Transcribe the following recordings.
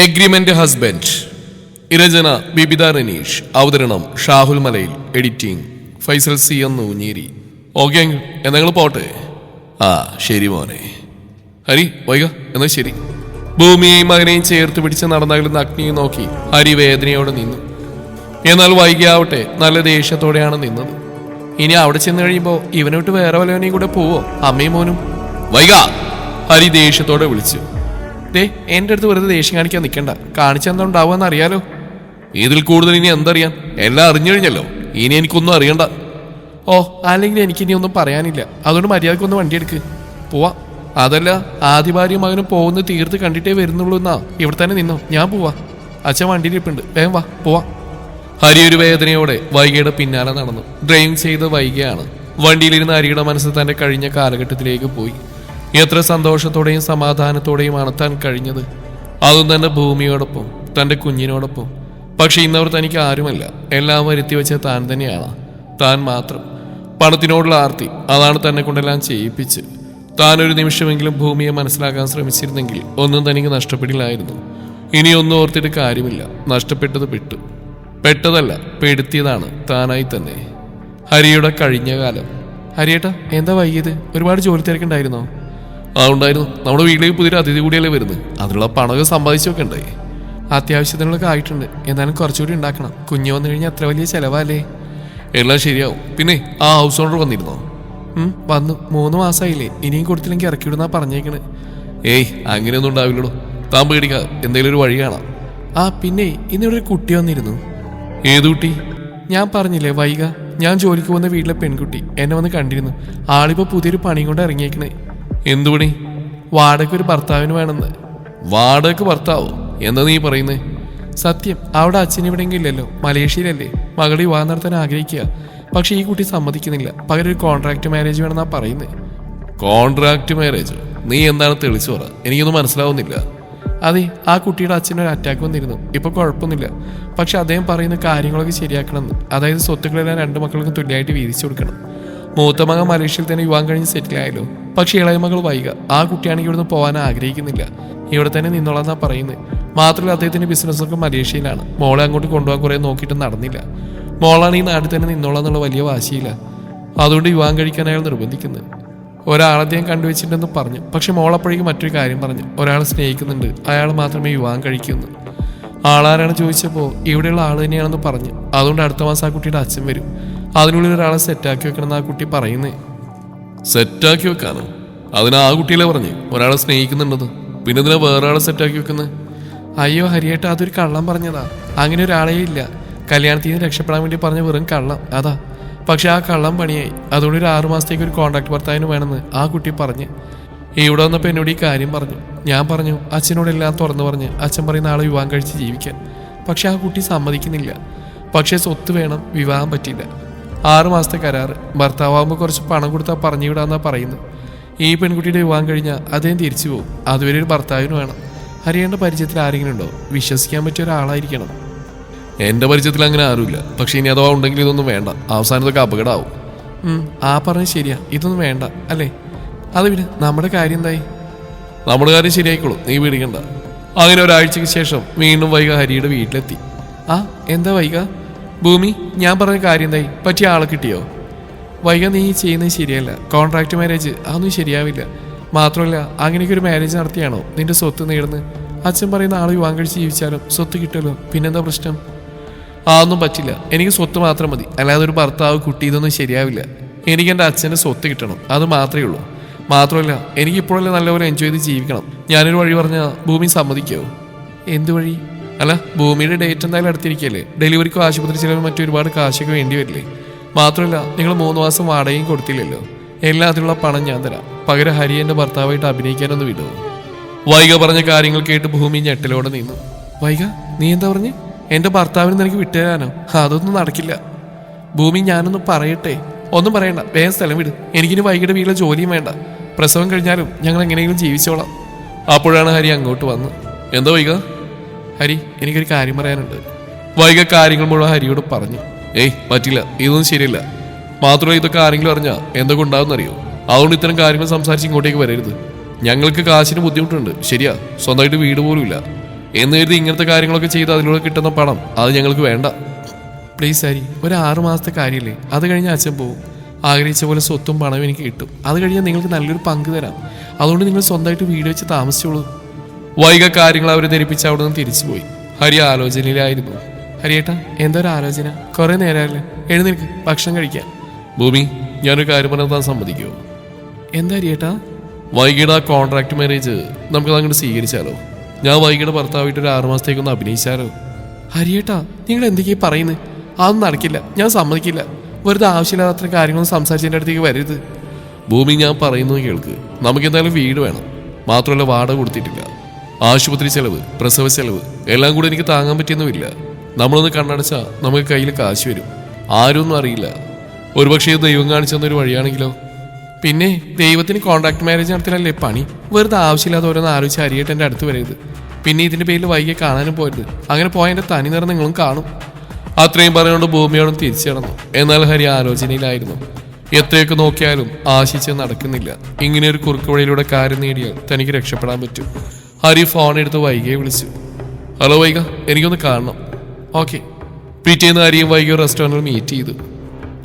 Agreement husband. രചന ബിബിത റനീഷ്. അവതരണം ഷാഹുൽ മലയിൽ. എഡിറ്റിംഗ് ഫൈസൽ സി എന്ന് ഊഞ്ഞേരി. ഓക്കെ നിങ്ങൾ പോട്ടെ. ആ ശരി മോനെ. ഹരി വൈക എന്നാ ശരി. ഭൂമിയെയും മകനെയും ചേർത്ത് പിടിച്ച് നടന്നകലുന്ന അഗ്നിയെ നോക്കി ഹരി വേദനയോടെ നിന്നു. എന്നാൽ വൈകിയാവട്ടെ നല്ല ദേഷ്യത്തോടെയാണ് നിന്നത്. ഇനി അവിടെ ചെന്ന് കഴിയുമ്പോൾ ഇവനോട്ട് വേറെ വല്ലവനെയും കൂടെ പോവോ? അമ്മയും മോനും. വൈക, ഹരി ദേഷ്യത്തോടെ വിളിച്ചു. ദേ എൻ്റെ അടുത്ത് വെറുതെ ദേഷ്യം കാണിക്കാൻ നിൽക്കണ്ട. കാണിച്ചെന്താ ഉണ്ടാവുമെന്ന് അറിയാലോ. ഇതിൽ കൂടുതൽ ഇനി എന്തറിയാൻ? എല്ലാം അറിഞ്ഞു കഴിഞ്ഞല്ലോ. ഇനി എനിക്കൊന്നും അറിയണ്ട. ഓ അല്ലെങ്കിൽ എനിക്കിനി ഒന്നും പറയാനില്ല. അതുകൊണ്ട് മര്യാദക്കൊന്ന് വണ്ടി എടുക്ക്, പോവാ. അതല്ല, ആദ്യ ഭാര്യ മകനും പോകുന്നത് തീർത്ത് കണ്ടിട്ടേ വരുന്നുള്ളൂ എന്നാ. ഇവിടെ തന്നെ നിന്നോ, ഞാൻ പോവാ. അച്ഛൻ വണ്ടിയിലിപ്പുണ്ട്, വേഗം വാ, പോവാ. ഹരി ഒരു വേദനയോടെ വൈകിയുടെ പിന്നാലെ നടന്നു. ഡ്രൈവിംഗ് ചെയ്ത് വൈകിയാണ്. വണ്ടിയിലിരുന്ന് ഹരിയുടെ മനസ്സ് തന്റെ കഴിഞ്ഞ കാലഘട്ടത്തിലേക്ക് പോയി. എത്ര സന്തോഷത്തോടെയും സമാധാനത്തോടെയുമാണ് താൻ കഴിഞ്ഞത്, അതും തന്റെ ഭൂമിയോടൊപ്പം, തന്റെ കുഞ്ഞിനോടൊപ്പം. പക്ഷെ ഇന്നവർ തനിക്ക് ആരുമല്ല. എല്ലാം വരുത്തി വെച്ച താൻ തന്നെയാണ്, താൻ മാത്രം. പണത്തിനോടുള്ള ആർത്തി അതാണ് തന്നെ കൊണ്ടെല്ലാം ചെയ്യിപ്പിച്ച്. താൻ ഒരു നിമിഷമെങ്കിലും ഭൂമിയെ മനസ്സിലാക്കാൻ ശ്രമിച്ചിരുന്നെങ്കിൽ ഒന്നും തനിക്ക് നഷ്ടപ്പെടില്ലായിരുന്നു. ഇനിയൊന്നും ഓർത്തിട്ട് കാര്യമില്ല. നഷ്ടപ്പെട്ടത് പെട്ടതല്ല, പെടുത്തിയതാണ് താനായി തന്നെ. ഹരിയുടെ കഴിഞ്ഞ കാലം. ഹരിയേട്ടാ എന്താ വൈകിയത്? ഒരുപാട് ജോലി തിരക്കുണ്ടായിരുന്നോ? അതുണ്ടായിരുന്നു. നമ്മുടെ വീട്ടിലേക്ക് പുതിയൊരു അതിഥി കൂടിയല്ലേ വരുന്നത്. അതിനുള്ള പണമൊക്കെ സമ്പാദിച്ചൊക്കെ ഉണ്ടായി. അത്യാവശ്യത്തിനുള്ളൊക്കെ ആയിട്ടുണ്ട്. എന്നാലും കുറച്ചുകൂടി ഉണ്ടാക്കണം. കുഞ്ഞു വന്നു കഴിഞ്ഞാൽ അത്ര വലിയ ചിലവല്ലേ. എല്ലാം ശരിയാവും. പിന്നെ ആ ഹൗസ് ഓണർ വന്നിരുന്നോ? വന്നു. 3 മാസമായില്ലേ. ഇനിയും കൊടുത്തില്ലെങ്കിൽ ഇറക്കി വിടുന്നാ പറഞ്ഞേക്കണ്. ഏയ് അങ്ങനെയൊന്നും ഉണ്ടാവില്ലടോ. താൻ പേടിക്കാതെ, എന്തെങ്കിലും ഒരു വഴി കാണാം. ആ പിന്നെ ഇന്നിവിടെ ഒരു കുട്ടി വന്നിരുന്നു. ഏതു കുട്ടി? ഞാൻ പറഞ്ഞില്ലേ വൈക, ഞാൻ ജോലിക്ക് പോകുന്ന വീട്ടിലെ പെൺകുട്ടി എന്നെ വന്ന് കണ്ടിരുന്നു. ആളിപ്പോ പുതിയൊരു പണിയും കൊണ്ട് ഇറങ്ങിയേക്കണേ. എന്തു പണി? വാടക ഒരു ഭർത്താവിന് വേണമെന്ന്. വാടക ഭർത്താവോ? എന്താ നീ പറയുന്നേ? സത്യം. അവിടെ അച്ഛൻ ഇവിടെയെങ്കിലും ഇല്ലല്ലോ, മലേഷ്യയിലല്ലേ. മകളെ വിവാഹം നടത്താൻ ആഗ്രഹിക്കുക. പക്ഷെ ഈ കുട്ടി സമ്മതിക്കുന്നില്ല. പകരം ഒരു കോൺട്രാക്ട് മാരേജ് വേണമെന്നാ പറയുന്നത്. Contract marriage? നീ എന്താണ് തെളിച്ചു പറ, എനിക്കൊന്നും മനസ്സിലാവുന്നില്ല. അതെ, ആ കുട്ടിയുടെ അച്ഛനൊരു അറ്റാക്ക് വന്നിരുന്നു. ഇപ്പൊ കുഴപ്പമൊന്നുമില്ല. പക്ഷെ അദ്ദേഹം പറയുന്ന കാര്യങ്ങളൊക്കെ ശരിയാക്കണമെന്ന്. അതായത് സ്വത്തുക്കളെല്ലാം 2 മക്കൾക്കും തുല്യമായിട്ട് വീതിച്ചു കൊടുക്കണം. മൂത്ത മകൻ മലേഷ്യയിൽ തന്നെ വിവാഹം കഴിഞ്ഞ് സെറ്റിലായല്ലോ. പക്ഷെ ഇളയ മകൾ വൈക. ആ കുട്ടിയാണെങ്കിൽ ഇവിടുന്ന് പോകാൻ ആഗ്രഹിക്കുന്നില്ല. ഇവിടെ തന്നെ നിന്നോളാന്നാ പറയുന്നത്. മാത്രമല്ല അദ്ദേഹത്തിന്റെ ബിസിനസ്സൊക്കെ മലേഷ്യയിലാണ്. മോളെ അങ്ങോട്ട് കൊണ്ടുപോകാൻ കുറെ നോക്കിയിട്ട് നടന്നില്ല. മോളാണ് ഈ നാട്ടിൽ തന്നെ നിന്നോളാന്നുള്ള വലിയ വാശിയില്ല. അതുകൊണ്ട് വിവാഹം കഴിക്കാൻ അയാൾ നിർബന്ധിക്കുന്നത്. ഒരാളദ്ദേഹം കണ്ടുവച്ചിട്ടുണ്ടെന്ന് പറഞ്ഞു. പക്ഷെ മോളപ്പോഴേക്കും മറ്റൊരു കാര്യം പറഞ്ഞു. ഒരാളെ സ്നേഹിക്കുന്നുണ്ട്, അയാൾ മാത്രമേ വിവാഹം കഴിക്കുമെന്ന്. ആളാരാണ് ചോദിച്ചപ്പോൾ ഇവിടെയുള്ള ആൾ തന്നെയാണെന്ന് പറഞ്ഞു. അതുകൊണ്ട് അടുത്ത മാസം ആ കുട്ടിയുടെ അച്ഛൻ വരും. അതിനുള്ളിൽ ഒരാളെ സെറ്റാക്കി വെക്കണമെന്ന് ആ കുട്ടി പറയുന്നേ. സെറ്റാക്കി വെക്കാനോ? അതിന് ആ കുട്ടിയിലെ പറഞ്ഞ് ഒരാളെ സ്നേഹിക്കുന്നുണ്ടെന്ന്. പിന്നെ ഇതിനെ വേറെ ആളെ സെറ്റാക്കി വെക്കുന്നത്? അയ്യോ ഹരിയേട്ട, അതൊരു കള്ളം പറഞ്ഞതാ. അങ്ങനെ ഒരാളേ ഇല്ല. കല്യാണത്തിൽ നിന്ന് രക്ഷപ്പെടാൻ വേണ്ടി പറഞ്ഞ വെറും കള്ളം അതാ. പക്ഷെ ആ കള്ളം പണിയായി. അതുകൊണ്ട് ഒരു 6 മാസത്തേക്ക് ഒരു കോൺട്രാക്ട് ഭർത്താവിന് വേണമെന്ന് ആ കുട്ടി പറഞ്ഞ്. ഇവിടെ വന്നപ്പോൾ എന്നോട് ഈ കാര്യം പറഞ്ഞു. ഞാൻ പറഞ്ഞു അച്ഛനോടെല്ലാം തുറന്നു പറഞ്ഞ് അച്ഛൻ പറയുന്ന ആളെ വിവാഹം കഴിച്ച് ജീവിക്കാൻ. പക്ഷെ ആ കുട്ടി സമ്മതിക്കുന്നില്ല. പക്ഷേ സ്വത്ത് വേണം, വിവാഹം പറ്റില്ല. 6 മാസത്തെ കരാറ്. ഭർത്താവുമ്പോൾ കുറച്ച് പണം കൊടുത്താൽ പറഞ്ഞു വിടാന്നാ പറയുന്നത്. ഈ പെൺകുട്ടിയുടെ വിവാഹം കഴിഞ്ഞാൽ അദ്ദേഹം തിരിച്ചു പോകും. അതുവരെ ഒരു ഭർത്താവിന് വേണം. ഹരിയേണ്ട പരിചയത്തിൽ ആരെങ്കിലും ഉണ്ടോ? വിശ്വസിക്കാൻ പറ്റിയ ഒരാളായിരിക്കണം. എൻ്റെ പരിചയത്തിൽ അങ്ങനെ ആരുമില്ല. പക്ഷെ ഇനി അഥവാ ഉണ്ടെങ്കിൽ ഇതൊന്നും വേണ്ട. അവസാനത്തൊക്കെ അപകടമാവും. ആ പറഞ്ഞ് ശരിയാ, ഇതൊന്നും വേണ്ട അല്ലേ? അത് വിട്, നമ്മുടെ കാര്യം എന്തായി? നമ്മുടെ കാര്യം ശരിയായിക്കോളൂ, നീ പേടിക്കണ്ട. അങ്ങനെ ഒരാഴ്ചയ്ക്ക് ശേഷം വീണ്ടും വൈക ഹരിയുടെ വീട്ടിലെത്തി. ആ എന്താ വൈക? ഭൂമി, ഞാൻ പറഞ്ഞ കാര്യം എന്തായി? പറ്റിയ ആളെ കിട്ടിയോ? വൈക, നീ ചെയ്യുന്നത് ശരിയല്ല. കോൺട്രാക്ട് മാരേജ് അതൊന്നും ശരിയാവില്ല. മാത്രമല്ല അങ്ങനെയൊക്കെ ഒരു മാരേജ് നടത്തിയാണോ നിന്റെ സ്വത്ത് നേടുന്നത്? അച്ഛൻ പറയുന്ന ആൾ വിവാഹം കഴിച്ച് ജീവിച്ചാലും സ്വത്ത് കിട്ടുമല്ലോ, പിന്നെന്താ പ്രശ്നം? അതൊന്നും പറ്റില്ല. എനിക്ക് സ്വത്ത് മാത്രം മതി. അല്ലാതെ ഒരു ഭർത്താവ്, കുട്ടി ഇതൊന്നും ശരിയാവില്ല. എനിക്ക് എൻ്റെ അച്ഛൻ്റെ സ്വത്ത് കിട്ടണം, അത് മാത്രമേ ഉള്ളൂ. മാത്രമല്ല എനിക്കിപ്പോഴല്ലേ നല്ലപോലെ എൻജോയ് ചെയ്ത് ജീവിക്കണം. ഞാനൊരു വഴി പറഞ്ഞാൽ ഭൂമി സമ്മതിക്കാവോ? എന്ത് വഴി? അല്ല, ഭൂമിയുടെ ഡേറ്റ് എന്തായാലും അടുത്തിരിക്കല്ലേ. ഡെലിവറിക്കോ ആശുപത്രി ചിലവും മറ്റു ഒരുപാട് കാശൊക്കെ വേണ്ടി വരില്ലേ? മാത്രമല്ല നിങ്ങൾ 3 മാസം വാടകയും കൊടുത്തില്ലല്ലോ. എല്ലാത്തിനുള്ള പണം ഞാൻ തരാം. പകരം ഹരി എൻ്റെ ഭർത്താവായിട്ട് അഭിനയിക്കാനൊന്ന് വിടുമോ? വൈക പറഞ്ഞ കാര്യങ്ങൾ കേട്ട് ഭൂമി ഞെട്ടലോടെ നിന്നു. വൈക, നീ എന്താ പറഞ്ഞ്? എൻ്റെ ഭർത്താവിന് നിനക്ക് വിട്ടുതരാനോ? അതൊന്നും നടക്കില്ല. ഭൂമി, ഞാനൊന്ന് പറയട്ടെ. ഒന്നും പറയണ്ട, വേഗം സ്ഥലം വിട്. എനിക്കിനി വൈകിട്ട് വീട്ടിലെ ജോലിയും വേണ്ട. പ്രസവം കഴിഞ്ഞാലും ഞങ്ങൾ എങ്ങനെയെങ്കിലും ജീവിച്ചോളാം. അപ്പോഴാണ് ഹരി അങ്ങോട്ട് വന്ന്. എന്താ വൈക? ഹരി, എനിക്കൊരു കാര്യം പറയാനുണ്ട്. വൈക കാര്യങ്ങൾ മുഴുവൻ ഹരിയോട് പറഞ്ഞു. ഏയ് പറ്റില്ല, ഇതൊന്നും ശരിയല്ല. മാത്രമല്ല ഇതൊക്കെ ആരെങ്കിലും അറിഞ്ഞാൽ എന്തൊക്കെ ഉണ്ടാവുമെന്നറിയോ? അതുകൊണ്ട് ഇത്തരം കാര്യങ്ങൾ സംസാരിച്ച് ഇങ്ങോട്ടേക്ക് വരരുത്. ഞങ്ങൾക്ക് കാശിന് ബുദ്ധിമുട്ടുണ്ട്, ശരിയാ. സ്വന്തമായിട്ട് വീട് പോലും ഇല്ല. എന്ന് കരുതി ഇങ്ങനത്തെ കാര്യങ്ങളൊക്കെ ചെയ്ത് അതിലൂടെ കിട്ടുന്ന പണം അത് ഞങ്ങൾക്ക് വേണ്ട. പ്ലീസ് ഹരി, ഒരു 6 മാസത്തെ കാര്യമില്ലേ, അത് കഴിഞ്ഞ് അച്ഛൻ പോവും. ആഗ്രഹിച്ച പോലെ സ്വത്തും പണവും എനിക്ക് കിട്ടും. അത് കഴിഞ്ഞാൽ നിങ്ങൾക്ക് നല്ലൊരു പങ്ക് തരാം. അതുകൊണ്ട് നിങ്ങൾ സ്വന്തമായിട്ട് വീട് വെച്ച് താമസിച്ചോളൂ. വൈക കാര്യങ്ങൾ അവരെ ധരിപ്പിച്ച് അവിടെ നിന്ന് തിരിച്ചുപോയി. ഹരി ആലോചനയിലായിരുന്നു. ഹരിയേട്ടാ, എന്താ ഒരു ആലോചന? കുറെ നേരമല്ലേ, എഴുന്നേൽക്ക്, ഭക്ഷണം കഴിക്കാം. ഭൂമി, ഞാനൊരു കാര്യം പറഞ്ഞാൽ സമ്മതിക്കുമോ? എന്താ ഹരിയേട്ടാ? വൈകിയുടെ ആ കോൺട്രാക്ട് മാരേജ് നമുക്കത് അങ്ങോട്ട് സ്വീകരിച്ചാലോ? ഞാൻ വൈകിയുടെ ഭർത്താവായിട്ട് ഒരു 6 മാസത്തേക്കൊന്ന് അഭിനയിച്ചാലോ? ഹരിയേട്ടാ, നിങ്ങൾ എന്തൊക്കെയാ പറയുന്നത്? അതൊന്നും നടക്കില്ല, ഞാൻ സമ്മതിക്കില്ല. വെറുതെ ആവശ്യമില്ലാത്ത അത്ര കാര്യങ്ങളൊന്നും സംസാരിച്ചതിൻ്റെ അടുത്തേക്ക് വരരുത്. ഭൂമി, ഞാൻ പറയുന്നത് കേൾക്ക്. നമുക്ക് എന്തായാലും വീട് വേണം. മാത്രമല്ല വാടക കൊടുത്തിട്ടില്ല. ആശുപത്രി ചെലവ്, പ്രസവ ചെലവ് എല്ലാം കൂടി എനിക്ക് താങ്ങാൻ പറ്റിയൊന്നുമില്ല. നമ്മളൊന്ന് കണ്ണടച്ചാൽ നമുക്ക് കയ്യിൽ കാശ് വരും. ആരൊന്നും അറിയില്ല. ഒരുപക്ഷെ ദൈവം കാണിച്ചു തന്നൊരു വഴിയാണെങ്കിലോ? പിന്നെ ദൈവത്തിന് കോൺട്രാക്ട് മാരേജ് നടത്തില്ലല്ലേ പണി. വെറുതെ ആവശ്യമില്ലാതെ ഓരോന്ന് ആലോചിച്ച് ഹരിയേട്ട് എൻ്റെ അടുത്ത് വരരുത്. പിന്നെ ഇതിൻ്റെ പേരിൽ വൈകിയെ കാണാനും പോരുത്. അങ്ങനെ പോയ എൻ്റെ തനി നിറം നിങ്ങളും കാണും. അത്രയും പറഞ്ഞുകൊണ്ട് ഭൂമിയോടും തിരിച്ചു കിടന്നു. എന്നാൽ ഹരി ആലോചനയിലായിരുന്നു. എത്രയൊക്കെ നോക്കിയാലും ആശിച്ച് നടക്കുന്നില്ല. ഇങ്ങനെ ഒരു കുറുക്ക് വഴിയിലൂടെ കാര്യം നേടിയാൽ തനിക്ക് രക്ഷപ്പെടാൻ പറ്റും. ഹരി ഫോൺ എടുത്ത് വൈകിയെ വിളിച്ചു. ഹലോ വൈക, എനിക്കൊന്ന് കാണണം. ഓക്കെ. പിറ്റേന്ന് ഹരിയും വൈകിയോ റെസ്റ്റോറൻറ്റിൽ മീറ്റ് ചെയ്തു.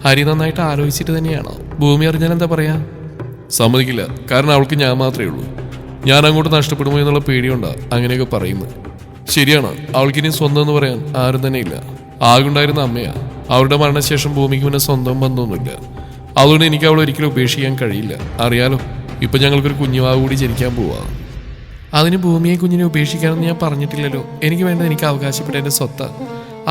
ഹരി നന്നായിട്ട് ആലോചിച്ചിട്ട് തന്നെയാണോ? ഭൂമി അറിഞ്ഞാൽ എന്താ പറയാ? സമ്മതിക്കില്ല. കാരണം അവൾക്ക് ഞാൻ മാത്രമേ ഉള്ളൂ. ഞാൻ അങ്ങോട്ട് നഷ്ടപ്പെടുമോ എന്നുള്ള പേടിയുണ്ടാ അങ്ങനെയൊക്കെ പറയുന്നത്. ശരിയാണ്, അവൾക്കിനി സ്വന്തം എന്ന് പറയാൻ ആരും തന്നെ ഇല്ല. ആകുണ്ടായിരുന്ന അമ്മയാ. അവരുടെ മരണശേഷം ഭൂമിക്ക് പിന്നെ സ്വന്തം ബന്ധമൊന്നുമില്ല. അതുകൊണ്ട് എനിക്ക് അവളെ ഒരിക്കലും ഉപേക്ഷിക്കാൻ കഴിയില്ല. അറിയാലോ, ഇപ്പൊ ഞങ്ങൾക്കൊരു കുഞ്ഞുവാവ് കൂടി ജനിക്കാൻ പോവാ. അതിന് ഭൂമിയെ കുഞ്ഞിനെ ഉപേക്ഷിക്കാനെന്ന് ഞാൻ പറഞ്ഞിട്ടില്ലല്ലോ. എനിക്ക് വേണ്ടത് എനിക്ക് അവകാശപ്പെട്ട എൻ്റെ സ്വത്താ.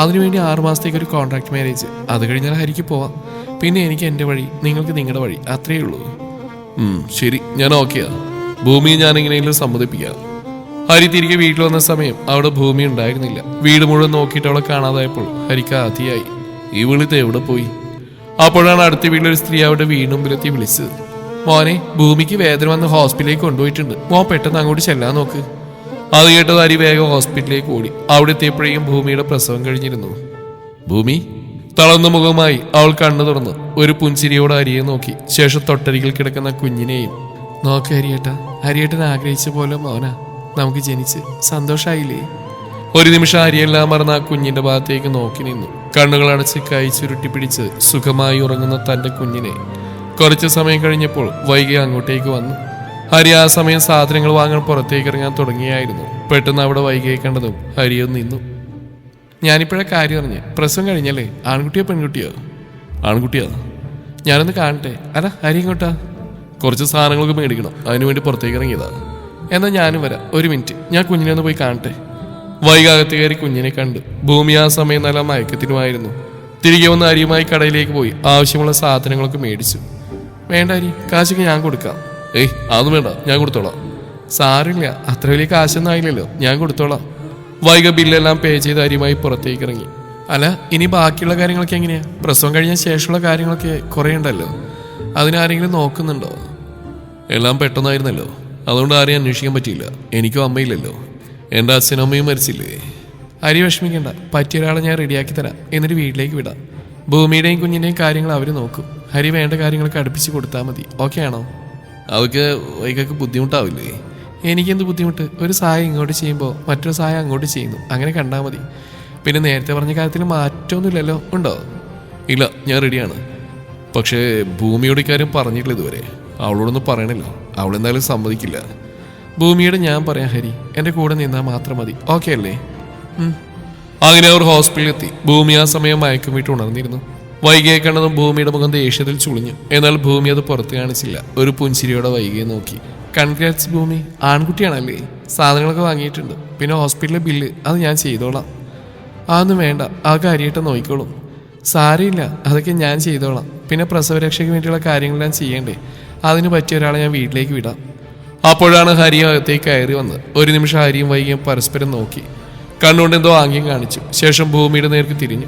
അതിനുവേണ്ടി 6 മാസത്തേക്ക് ഒരു കോൺട്രാക്ട് മാരേജ്. അത് കഴിഞ്ഞാൽ ഹരിക്ക് പോവാം. പിന്നെ എനിക്ക് എൻ്റെ വഴി, നിങ്ങൾക്ക് നിങ്ങളുടെ വഴി. അത്രയേ ഉള്ളൂ. ശരി, ഞാൻ ഓക്കെയാ. ഭൂമിയെ ഞാൻ എങ്ങനെയെങ്കിലും സമ്മതിപ്പിക്കാം. ഹരി തിരികെ വീട്ടിൽ വന്ന സമയം അവിടെ ഭൂമി ഉണ്ടായിരുന്നില്ല. വീട് മുഴുവൻ നോക്കിയിട്ട് അവളെ കാണാതായപ്പോൾ ഹരിക്ക് ആദിയായി. ഈ വിളിത്ത് എവിടെ പോയി? അപ്പോഴാണ് അടുത്ത വീട്ടിലൊരു സ്ത്രീ അവിടെ വീടുമ്പിലെത്തി വിളിച്ചത്. മോനെ, ഭൂമിക്ക് വേദന വന്ന് ഹോസ്പിറ്റലിലേക്ക് കൊണ്ടുപോയിട്ടുണ്ട്. മോൻ പെട്ടെന്ന് അങ്ങോട്ട് ചെല്ലാൻ നോക്ക്. അത് കേട്ടത് ഹരി വേഗം ഹോസ്പിറ്റലിലേക്ക് ഓടി. അവിടെ എത്തിയപ്പോഴേക്കും ഭൂമിയുടെ പ്രസവം കഴിഞ്ഞിരുന്നു. ഭൂമി തളർന്ന മുഖമായി അവൾ കണ്ണു തുറന്നു ഒരു പുഞ്ചിരിയോട് ഹരിയെ നോക്കി. ശേഷം തൊട്ടരികിൽ കിടക്കുന്ന കുഞ്ഞിനെയും നോക്ക്. ഹരിയേട്ടാ, ഹരിയേട്ടൻ ആഗ്രഹിച്ച പോലെ മോനാ നമുക്ക് ജനിച്ച്. സന്തോഷായില്ലേ? ഒരു നിമിഷം ഹരിയെല്ലാം മറന്ന ആ കുഞ്ഞിന്റെ ഭാഗത്തേക്ക് നോക്കി നിന്നു. കണ്ണുകൾ അടച്ച് കൈ ചുരുട്ടി പിടിച്ച് സുഖമായി ഉറങ്ങുന്ന തന്റെ കുഞ്ഞിനെ. കുറച്ചു സമയം കഴിഞ്ഞപ്പോൾ വൈകി അങ്ങോട്ടേക്ക് വന്നു. ഹരി ആ സമയം സാധനങ്ങൾ വാങ്ങാൻ പുറത്തേക്ക് ഇറങ്ങാൻ തുടങ്ങിയായിരുന്നു. പെട്ടെന്ന് അവിടെ വൈകിയെ കണ്ടതും ഹരിയൊന്ന് നിന്നു. ഞാനിപ്പോഴാ കാര്യം അറിഞ്ഞ്. പ്രസവം കഴിഞ്ഞല്ലേ? ആൺകുട്ടിയോ പെൺകുട്ടിയോ? ആൺകുട്ടിയാ. ഞാനൊന്ന് കാണട്ടെ. അല്ല, ഹരി ഇങ്ങോട്ടാ. കുറച്ച് സാധനങ്ങളൊക്കെ മേടിക്കണം, അതിനുവേണ്ടി പുറത്തേക്ക് ഇറങ്ങിയതാ. എന്നാൽ ഞാനും വരാം. ഒരു മിനിറ്റ്, ഞാൻ കുഞ്ഞിനെ ഒന്ന് പോയി കാണട്ടെ. വൈകാകത്ത് കയറി കുഞ്ഞിനെ കണ്ടു. ഭൂമി ആ സമയം നല്ല മയക്കത്തിനുമായിരുന്നു. തിരികെ വന്ന് അരിയുമായി കടയിലേക്ക് പോയി ആവശ്യമുള്ള സാധനങ്ങളൊക്കെ മേടിച്ചു. വേണ്ട ഹരി, കാശൊക്കെ ഞാൻ കൊടുക്കാം. അതൊന്നും വേണ്ട, ഞാൻ കൊടുത്തോളാം. സാറില്ല, അത്ര വലിയ കാശൊന്നും ആയില്ലല്ലോ, ഞാൻ കൊടുത്തോളാം. വൈക ബില്ലെല്ലാം പേ ചെയ്ത് അരിയുമായി പുറത്തേക്ക് ഇറങ്ങി. അല്ല, ഇനി ബാക്കിയുള്ള കാര്യങ്ങളൊക്കെ എങ്ങനെയാ? പ്രസവം കഴിഞ്ഞ ശേഷമുള്ള കാര്യങ്ങളൊക്കെ കുറേ ഉണ്ടല്ലോ. അതിനാരെങ്കിലും നോക്കുന്നുണ്ടോ? എല്ലാം പെട്ടെന്നായിരുന്നല്ലോ, അതുകൊണ്ട് ആരെയും അന്വേഷിക്കാൻ പറ്റിയില്ല. എനിക്കും അമ്മയില്ലല്ലോ. എൻ്റെ അച്ഛനും അമ്മയും മരിച്ചില്ലേ. ഹരി വിഷമിക്കണ്ട, പറ്റിയ ഒരാളെ ഞാൻ റെഡിയാക്കി തരാം. എന്നിട്ട് വീട്ടിലേക്ക് വിടാം. ഭൂമിയുടെയും കുഞ്ഞിൻ്റെയും കാര്യങ്ങൾ അവർ നോക്കും. ഹരി വേണ്ട കാര്യങ്ങളൊക്കെ അടുപ്പിച്ച് കൊടുത്താൽ മതി. ഓക്കെ ആണോ? അതൊക്കെ വൈകൊക്കെ ബുദ്ധിമുട്ടാവില്ലേ? എനിക്കെന്ത് ബുദ്ധിമുട്ട്? ഒരു സഹായം ഇങ്ങോട്ട് ചെയ്യുമ്പോൾ മറ്റൊരു സഹായം അങ്ങോട്ട് ചെയ്യുന്നു. അങ്ങനെ കണ്ടാൽ മതി. പിന്നെ നേരത്തെ പറഞ്ഞ കാര്യത്തിൽ മാറ്റമൊന്നുമില്ലല്ലോ, ഉണ്ടോ? ഇല്ല, ഞാൻ റെഡിയാണ്. പക്ഷേ ഭൂമിയോട് ഇക്കാര്യം പറഞ്ഞിട്ടില്ല ഇതുവരെ. അവളോടൊന്നും പറയണല്ലോ, അവളെന്തായാലും സമ്മതിക്കില്ല. ഭൂമിയോട് ഞാൻ പറയാം ഹരി, എൻ്റെ കൂടെ നിന്നാൽ മാത്രം മതി. ഓക്കെ അല്ലേ? അങ്ങനെ അവർ ഹോസ്പിറ്റലിൽ എത്തി. ഭൂമി ആ സമയം മയക്കം വീട്ട് ഉണർന്നിരുന്നു. വൈകിയെ കണ്ടതും ഭൂമിയുടെ മുഖം ദേഷ്യത്തിൽ ചുളിഞ്ഞു. എന്നാൽ ഭൂമി അത് പുറത്ത് കാണിച്ചില്ല. ഒരു പുഞ്ചിരിയോടെ വൈകിയെ നോക്കി. കൺഗ്രാറ്റ്സ് ഭൂമി, ആൺകുട്ടിയാണല്ലേ? സാധനങ്ങളൊക്കെ വാങ്ങിയിട്ടുണ്ട്. പിന്നെ ഹോസ്പിറ്റലിലെ ബില്ല് അത് ഞാൻ ചെയ്തോളാം. അതൊന്നും വേണ്ട, ആ കാര്യമായിട്ട് നോക്കിക്കോളും. സാരമില്ല, അതൊക്കെ ഞാൻ ചെയ്തോളാം. പിന്നെ പ്രസവരക്ഷയ്ക്ക് വേണ്ടിയുള്ള കാര്യങ്ങളെല്ലാം ചെയ്യണ്ടേ? അതിന് പറ്റിയ ഒരാളെ ഞാൻ വീട്ടിലേക്ക് വിടാം. അപ്പോഴാണ് ഹരിയും അകത്തേക്ക് കയറി വന്നത്. ഒരു നിമിഷം ഹരിയും വൈകിയും പരസ്പരം നോക്കി. കണ്ണുകൊണ്ട് എന്തോ ആംഗ്യം കാണിച്ചു. ശേഷം ഭൂമിയുടെ നേർക്ക് തിരിഞ്ഞു.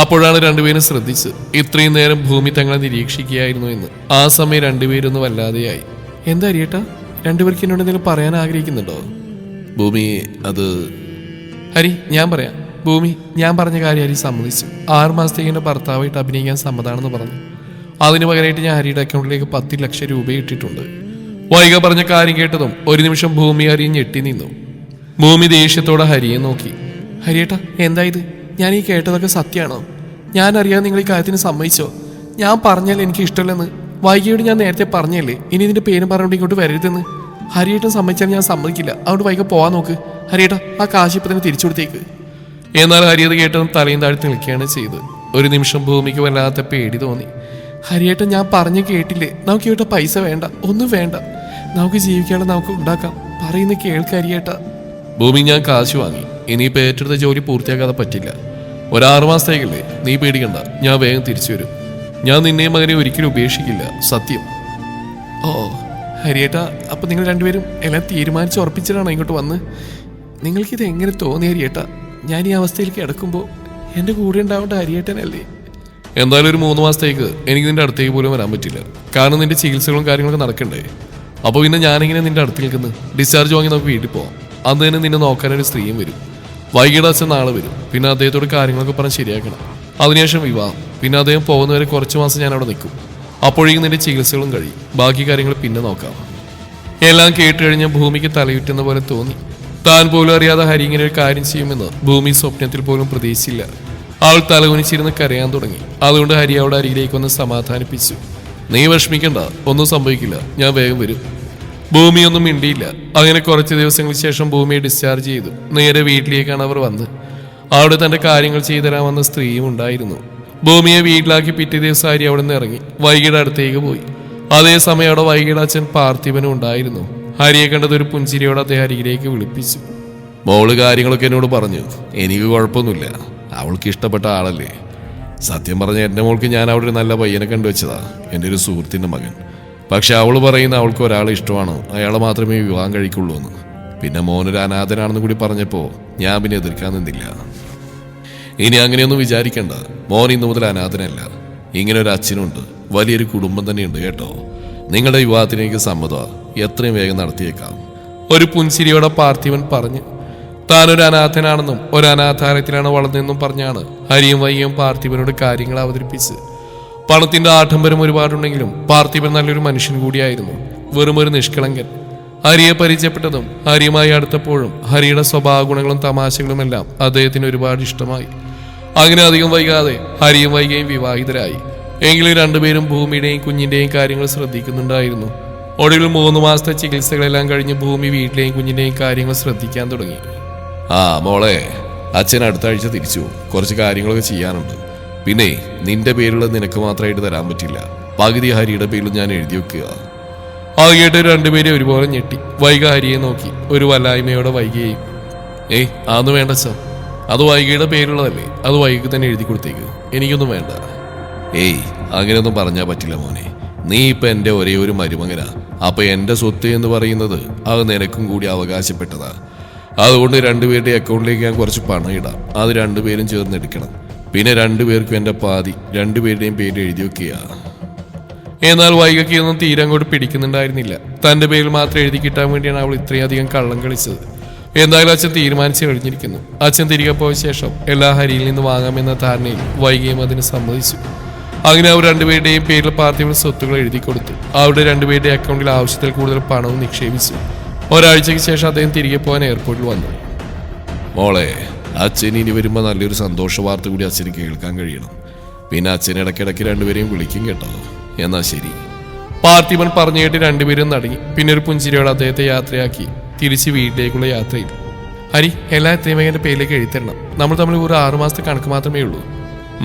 അപ്പോഴാണ് രണ്ടുപേരും ശ്രദ്ധിച്ചത്. ഇത്രയും നേരം ഭൂമി തങ്ങളെ നിരീക്ഷിക്കുകയായിരുന്നു എന്ന്. ആ സമയം രണ്ടുപേരൊന്ന് വല്ലാതെയായി. എന്താ ഹരിയേട്ടാ, രണ്ടുപേർക്ക് എന്നോട് എന്തെങ്കിലും പറയാൻ ആഗ്രഹിക്കുന്നുണ്ടോ? ഭൂമി, അത് ഹരി, ഞാൻ പറയാം. ഭൂമി, ഞാൻ പറഞ്ഞ കാര്യം ഹരി സമ്മതിച്ചു. 6 മാസത്തേക്ക് എൻ്റെ ഭർത്താവായിട്ട് അഭിനയിക്കാൻ സമ്മതമാണെന്ന് പറഞ്ഞു. അതിന് പകരമായിട്ട് ഞാൻ ഹരിയുടെ അക്കൗണ്ടിലേക്ക് 10 ലക്ഷം രൂപ ഇട്ടിട്ടുണ്ട്. വൈക പറഞ്ഞ കാര്യം കേട്ടതും ഒരു നിമിഷം ഭൂമി ഹരിയും ഞെട്ടി നിന്നു. ഭൂമി ദേഷ്യത്തോടെ ഹരിയെ നോക്കി. ഹരിയേട്ടാ എന്താ ഇത്? ഞാൻ ഈ കേട്ടതൊക്കെ സത്യമാണോ? ഞാൻ അറിയാതെ നിങ്ങൾ ഈ കാര്യത്തിന് സമ്മതിച്ചോ? ഞാൻ പറഞ്ഞാൽ എനിക്ക് ഇഷ്ടമല്ലെന്ന് വൈകിയോട് ഞാൻ നേരത്തെ പറഞ്ഞല്ലേ, ഇനി ഇതിന്റെ പേരും പറഞ്ഞുകൊണ്ട് ഇങ്ങോട്ട് വരരുതെന്ന്. ഹരിയേട്ടൻ സമ്മതിച്ചാൽ ഞാൻ സമ്മതിക്കില്ല. അതുകൊണ്ട് വൈകി പോവാൻ നോക്ക്. ഹരിയേട്ടാ ആ കാശ് ഇപ്പം തന്നെ തിരിച്ചു കൊടുത്തേക്ക്. എന്നാൽ ഹരി അത് കേട്ടതും തലയും താഴ്ത്തി നിൽക്കുകയാണ് ചെയ്തത്. ഒരു നിമിഷം ഭൂമിക്ക് വല്ലാത്ത പേടി തോന്നി. ഹരിയേട്ടൻ ഞാൻ പറഞ്ഞു കേട്ടില്ലേ, നമുക്ക് ഇവിടെ പൈസ വേണ്ട, ഒന്നും വേണ്ട, നമുക്ക് ജീവിക്കാനുള്ള നമുക്ക് ഉണ്ടാക്കാം. പറയുന്ന കേൾക്ക് ഹരിയേട്ടാ. ഭൂമി ഞാൻ കാശ് വാങ്ങി, ഇനിയിപ്പോൾ ഏറ്റെടുത്ത ജോലി പൂർത്തിയാക്കാതെ പറ്റില്ല. ഒരു 6 മാസത്തേക്കല്ലേ, നീ പേടിക്കണ്ട, ഞാൻ വേഗം തിരിച്ചു വരും. ഞാൻ നിന്നെയും മകനെ ഒരിക്കലും ഉപേക്ഷിക്കില്ല, സത്യം. ഓ ഹരിയേട്ടാ, അപ്പം നിങ്ങൾ രണ്ടുപേരും എല്ലാം തീരുമാനിച്ച് ഉറപ്പിച്ചിട്ടാണോ ഇങ്ങോട്ട് വന്ന്? നിങ്ങൾക്കിത് എങ്ങനെ തോന്നി ഹരിയേട്ടാ? ഞാൻ ഈ അവസ്ഥയിലേക്ക് കിടക്കുമ്പോൾ എൻ്റെ കൂടെ ഉണ്ടാവേണ്ട ഹരിയേട്ടനല്ലേ? എന്തായാലും ഒരു 3 മാസത്തേക്ക് എനിക്ക് നിന്റെ അടുത്തേക്ക് പോലും വരാൻ പറ്റില്ല. കാരണം നിന്റെ ചികിത്സകളും കാര്യങ്ങളൊക്കെ നടക്കണ്ടേ. അപ്പോൾ പിന്നെ ഞാനിങ്ങനെ നിന്റെ അടുത്ത് നിൽക്കുന്നു. ഡിസ്ചാർജ് വാങ്ങി നമുക്ക് വീട്ടിൽ പോവാം. അന്ന് തന്നെ നിന്നെ നോക്കാനൊരു സ്ത്രീയും വരും. വൈകിട്ട് അച്ഛൻ നാളെ വരും. പിന്നെ അദ്ദേഹത്തോട് കാര്യങ്ങളൊക്കെ പറഞ്ഞ് ശരിയാക്കണം. അതിനുശേഷം വിവാഹം. പിന്നെ അദ്ദേഹം പോകുന്നവരെ കുറച്ച് മാസം ഞാൻ അവിടെ നിൽക്കും. അപ്പോഴേക്കും നിന്റെ ചികിത്സകളും കഴിയും. ബാക്കി കാര്യങ്ങൾ പിന്നെ നോക്കാം. എല്ലാം കേട്ട് കഴിഞ്ഞ ഭൂമിക്ക് തലയുറ്റുന്ന പോലെ തോന്നി. താൻ പോലും അറിയാതെ ഹരി ഇങ്ങനെ ഒരു കാര്യം ചെയ്യുമെന്ന് ഭൂമി സ്വപ്നത്തിൽ പോലും പ്രതീക്ഷിച്ചില്ല. അവൾ തലകുനിച്ചിരുന്ന് കരയാൻ തുടങ്ങി. അതുകൊണ്ട് ഹരി അവളുടെ അരികിലേക്ക് വന്ന് സമാധാനിപ്പിച്ചു. നീ വിഷമിക്കണ്ട, ഒന്നും സംഭവിക്കില്ല, ഞാൻ വേഗം വരും. ഭൂമിയൊന്നും മിണ്ടിയില്ല. അങ്ങനെ കുറച്ച് ദിവസങ്ങൾക്ക് ശേഷം ഭൂമിയെ ഡിസ്ചാർജ് ചെയ്തു. നേരെ വീട്ടിലേക്കാണ് അവർ വന്ന്. അവിടെ തന്റെ കാര്യങ്ങൾ ചെയ്തു തരാമെന്ന സ്ത്രീയും ഉണ്ടായിരുന്നു. ഭൂമിയെ വീട്ടിലാക്കി പിറ്റേ ദിവസം ഹരി അവിടെ നിന്ന് ഇറങ്ങി വൈകിയുടെ അടുത്തേക്ക് പോയി. അതേസമയം അവിടെ വൈകിയുടെ അച്ഛൻ പാർത്ഥിവനും ഉണ്ടായിരുന്നു. ഹരിയെ കണ്ടത് ഒരു പുഞ്ചിരിയോടെ അദ്ദേഹം അരികിലേക്ക് വിളിപ്പിച്ചു. മോള് കാര്യങ്ങളൊക്കെ എന്നോട് പറഞ്ഞു. എനിക്ക് കുഴപ്പമൊന്നുമില്ല, അവൾക്ക് ഇഷ്ടപ്പെട്ട ആളല്ലേ. സത്യം പറഞ്ഞ എൻ്റെ മോൾക്ക് ഞാൻ അവിടെ ഒരു നല്ല പയ്യനെ കണ്ടുവച്ചതാ, എൻ്റെ ഒരു സുഹൃത്തിൻ്റെ മകൻ. പക്ഷെ അവൾ പറയുന്ന അവൾക്ക് ഒരാളെ ഇഷ്ടമാണോ, അയാളെ മാത്രമേ വിവാഹം കഴിക്കുള്ളൂ എന്ന്. പിന്നെ മോനൊരു അനാഥനാണെന്ന് കൂടി പറഞ്ഞപ്പോൾ ഞാൻ പിന്നെ എതിർക്കാൻ നിന്നില്ല. ഇനി അങ്ങനെയൊന്നും വിചാരിക്കണ്ട, മോൻ ഇന്നു മുതൽ അനാഥനല്ല. ഇങ്ങനെ ഒരു അച്ഛനുണ്ട്, വലിയൊരു കുടുംബം തന്നെയുണ്ട് കേട്ടോ. നിങ്ങളുടെ വിവാഹത്തിന് എനിക്ക് സമ്മതമാണ്, എത്രയും വേഗം നടത്തിയേക്കാം. ഒരു പുൻസിരിയോടെ പാർത്ഥിവൻ പറഞ്ഞു. താനൊരു അനാഥനാണെന്നും ഒരു അനാഥാലയത്തിലാണ് വളർന്നതെന്നും പറഞ്ഞാണ് ഹരിയും വൈകിയും പാർത്ഥിവനോട് കാര്യങ്ങൾ അവതരിപ്പിച്ച്. പണത്തിന്റെ ആഡംബരം ഒരുപാടുണ്ടെങ്കിലും പാർത്ഥിവൻ നല്ലൊരു മനുഷ്യൻ കൂടിയായിരുന്നു, വെറും ഒരു നിഷ്കളങ്കൻ. ഹരിയെ പരിചയപ്പെട്ടതും ഹരിയുമായി അടുത്തപ്പോഴും ഹരിയുടെ സ്വഭാവ ഗുണങ്ങളും തമാശകളും എല്ലാം അദ്ദേഹത്തിന് ഒരുപാട് ഇഷ്ടമായി. അങ്ങനെ അധികം വൈകാതെ ഹരിയും വൈകിയും വിവാഹിതരായി. എങ്കിലും രണ്ടുപേരും ഭൂമിയുടെയും കുഞ്ഞിന്റെയും കാര്യങ്ങൾ ശ്രദ്ധിക്കുന്നുണ്ടായിരുന്നു. ഒടുവിൽ 3 മാസത്തെ ചികിത്സകളെല്ലാം കഴിഞ്ഞ് ഭൂമി വീട്ടിലെയും കുഞ്ഞിന്റെയും കാര്യങ്ങൾ ശ്രദ്ധിക്കാൻ തുടങ്ങി. ആ മോളെ, അച്ഛൻ അടുത്ത ആഴ്ച തിരിച്ചു. കുറച്ച് കാര്യങ്ങളൊക്കെ ചെയ്യാനുണ്ട്. പിന്നെ നിന്റെ പേരുള്ളത് നിനക്ക് മാത്രമായിട്ട് തരാൻ പറ്റില്ല, പകുതി ഹരിയുടെ പേരിൽ ഞാൻ എഴുതി വെക്കുക. അത് കേട്ട് രണ്ടുപേരും ഒരുപോലെ ഞെട്ടി. വൈക ഹരിയെ നോക്കി ഒരു വല്ലായ്മയോടെ വൈകിയെയും. അതൊന്നും വേണ്ട അച്ഛാ, അത് വൈകിയുടെ പേരുള്ളതല്ലേ, അത് വൈകിക്ക് തന്നെ എഴുതി കൊടുത്തേക്ക്, എനിക്കൊന്നും വേണ്ട. അങ്ങനെയൊന്നും പറഞ്ഞാൽ പറ്റില്ല മോനെ. നീ ഇപ്പം എൻ്റെ ഒരേ ഒരു മരുമകനാ. അപ്പം എൻ്റെ സ്വത്ത് എന്ന് പറയുന്നത് അത് നിനക്കും കൂടി അവകാശപ്പെട്ടതാ. അതുകൊണ്ട് രണ്ടുപേരുടെ അക്കൗണ്ടിലേക്ക് ഞാൻ കുറച്ച് പണം ഇടാം. അത് രണ്ടുപേരും ചേർന്നെടുക്കണം. പിന്നെ രണ്ടുപേർക്കും എൻ്റെ പാതി രണ്ടുപേരുടെയും പേര് എഴുതി വെക്കുക. എന്നാൽ വൈകയ്ക്ക് ഒന്നും തീരെ അങ്ങോട്ട് പിടിക്കുന്നുണ്ടായിരുന്നില്ല. തൻ്റെ പേരിൽ മാത്രം എഴുതി കിട്ടാൻ വേണ്ടിയാണ് അവൾ ഇത്രയധികം കള്ളം കളിച്ചത്. എന്തായാലും അച്ഛൻ തീരുമാനിച്ചു കഴിഞ്ഞിരിക്കുന്നു. അച്ഛൻ തിരികെ പോയ ശേഷം എല്ലാ ഹരിയിൽ നിന്ന് വാങ്ങാമെന്ന ധാരണയിൽ വൈകിയും അതിന് സമ്മതിച്ചു. അങ്ങനെ അവർ രണ്ടുപേരുടെയും പേരിൽ പാർത്ഥിവൻ സ്വത്തുകൾ എഴുതി കൊടുത്തു. അവരുടെ രണ്ടുപേരുടെ അക്കൗണ്ടിൽ ആവശ്യത്തിൽ കൂടുതൽ പണവും നിക്ഷേപിച്ചു. ഒരാഴ്ചയ്ക്ക് ശേഷം അദ്ദേഹം തിരികെ പോകാൻ എയർപോർട്ടിൽ വന്നു. മോളെ, അച്ഛൻ ഇനി വരുമ്പോൾ നല്ലൊരു സന്തോഷ വാർത്ത കൂടി അച്ഛന് കേൾക്കാൻ കഴിയണം. പിന്നെ അച്ഛൻ ഇടയ്ക്കിടയ്ക്ക് രണ്ടുപേരെയും വിളിക്കും കേട്ടോ. എന്നാ ശരി. പാർത്ഥിവൻ പറഞ്ഞു കേട്ട് രണ്ടുപേരും നടങ്ങി. പിന്നെ ഒരു പുഞ്ചിരിയോടെ അദ്ദേഹത്തെ യാത്രയാക്കി തിരിച്ച് വീട്ടിലേക്കുള്ള യാത്രയിൽ. ഹരി, എല്ലാ എത്രയും വേഗം പേരിലേക്ക് എഴുതിത്തരണം. നമ്മൾ തമ്മിൽ ഒരു 6 മാസത്തെ കണക്ക് മാത്രമേ ഉള്ളൂ.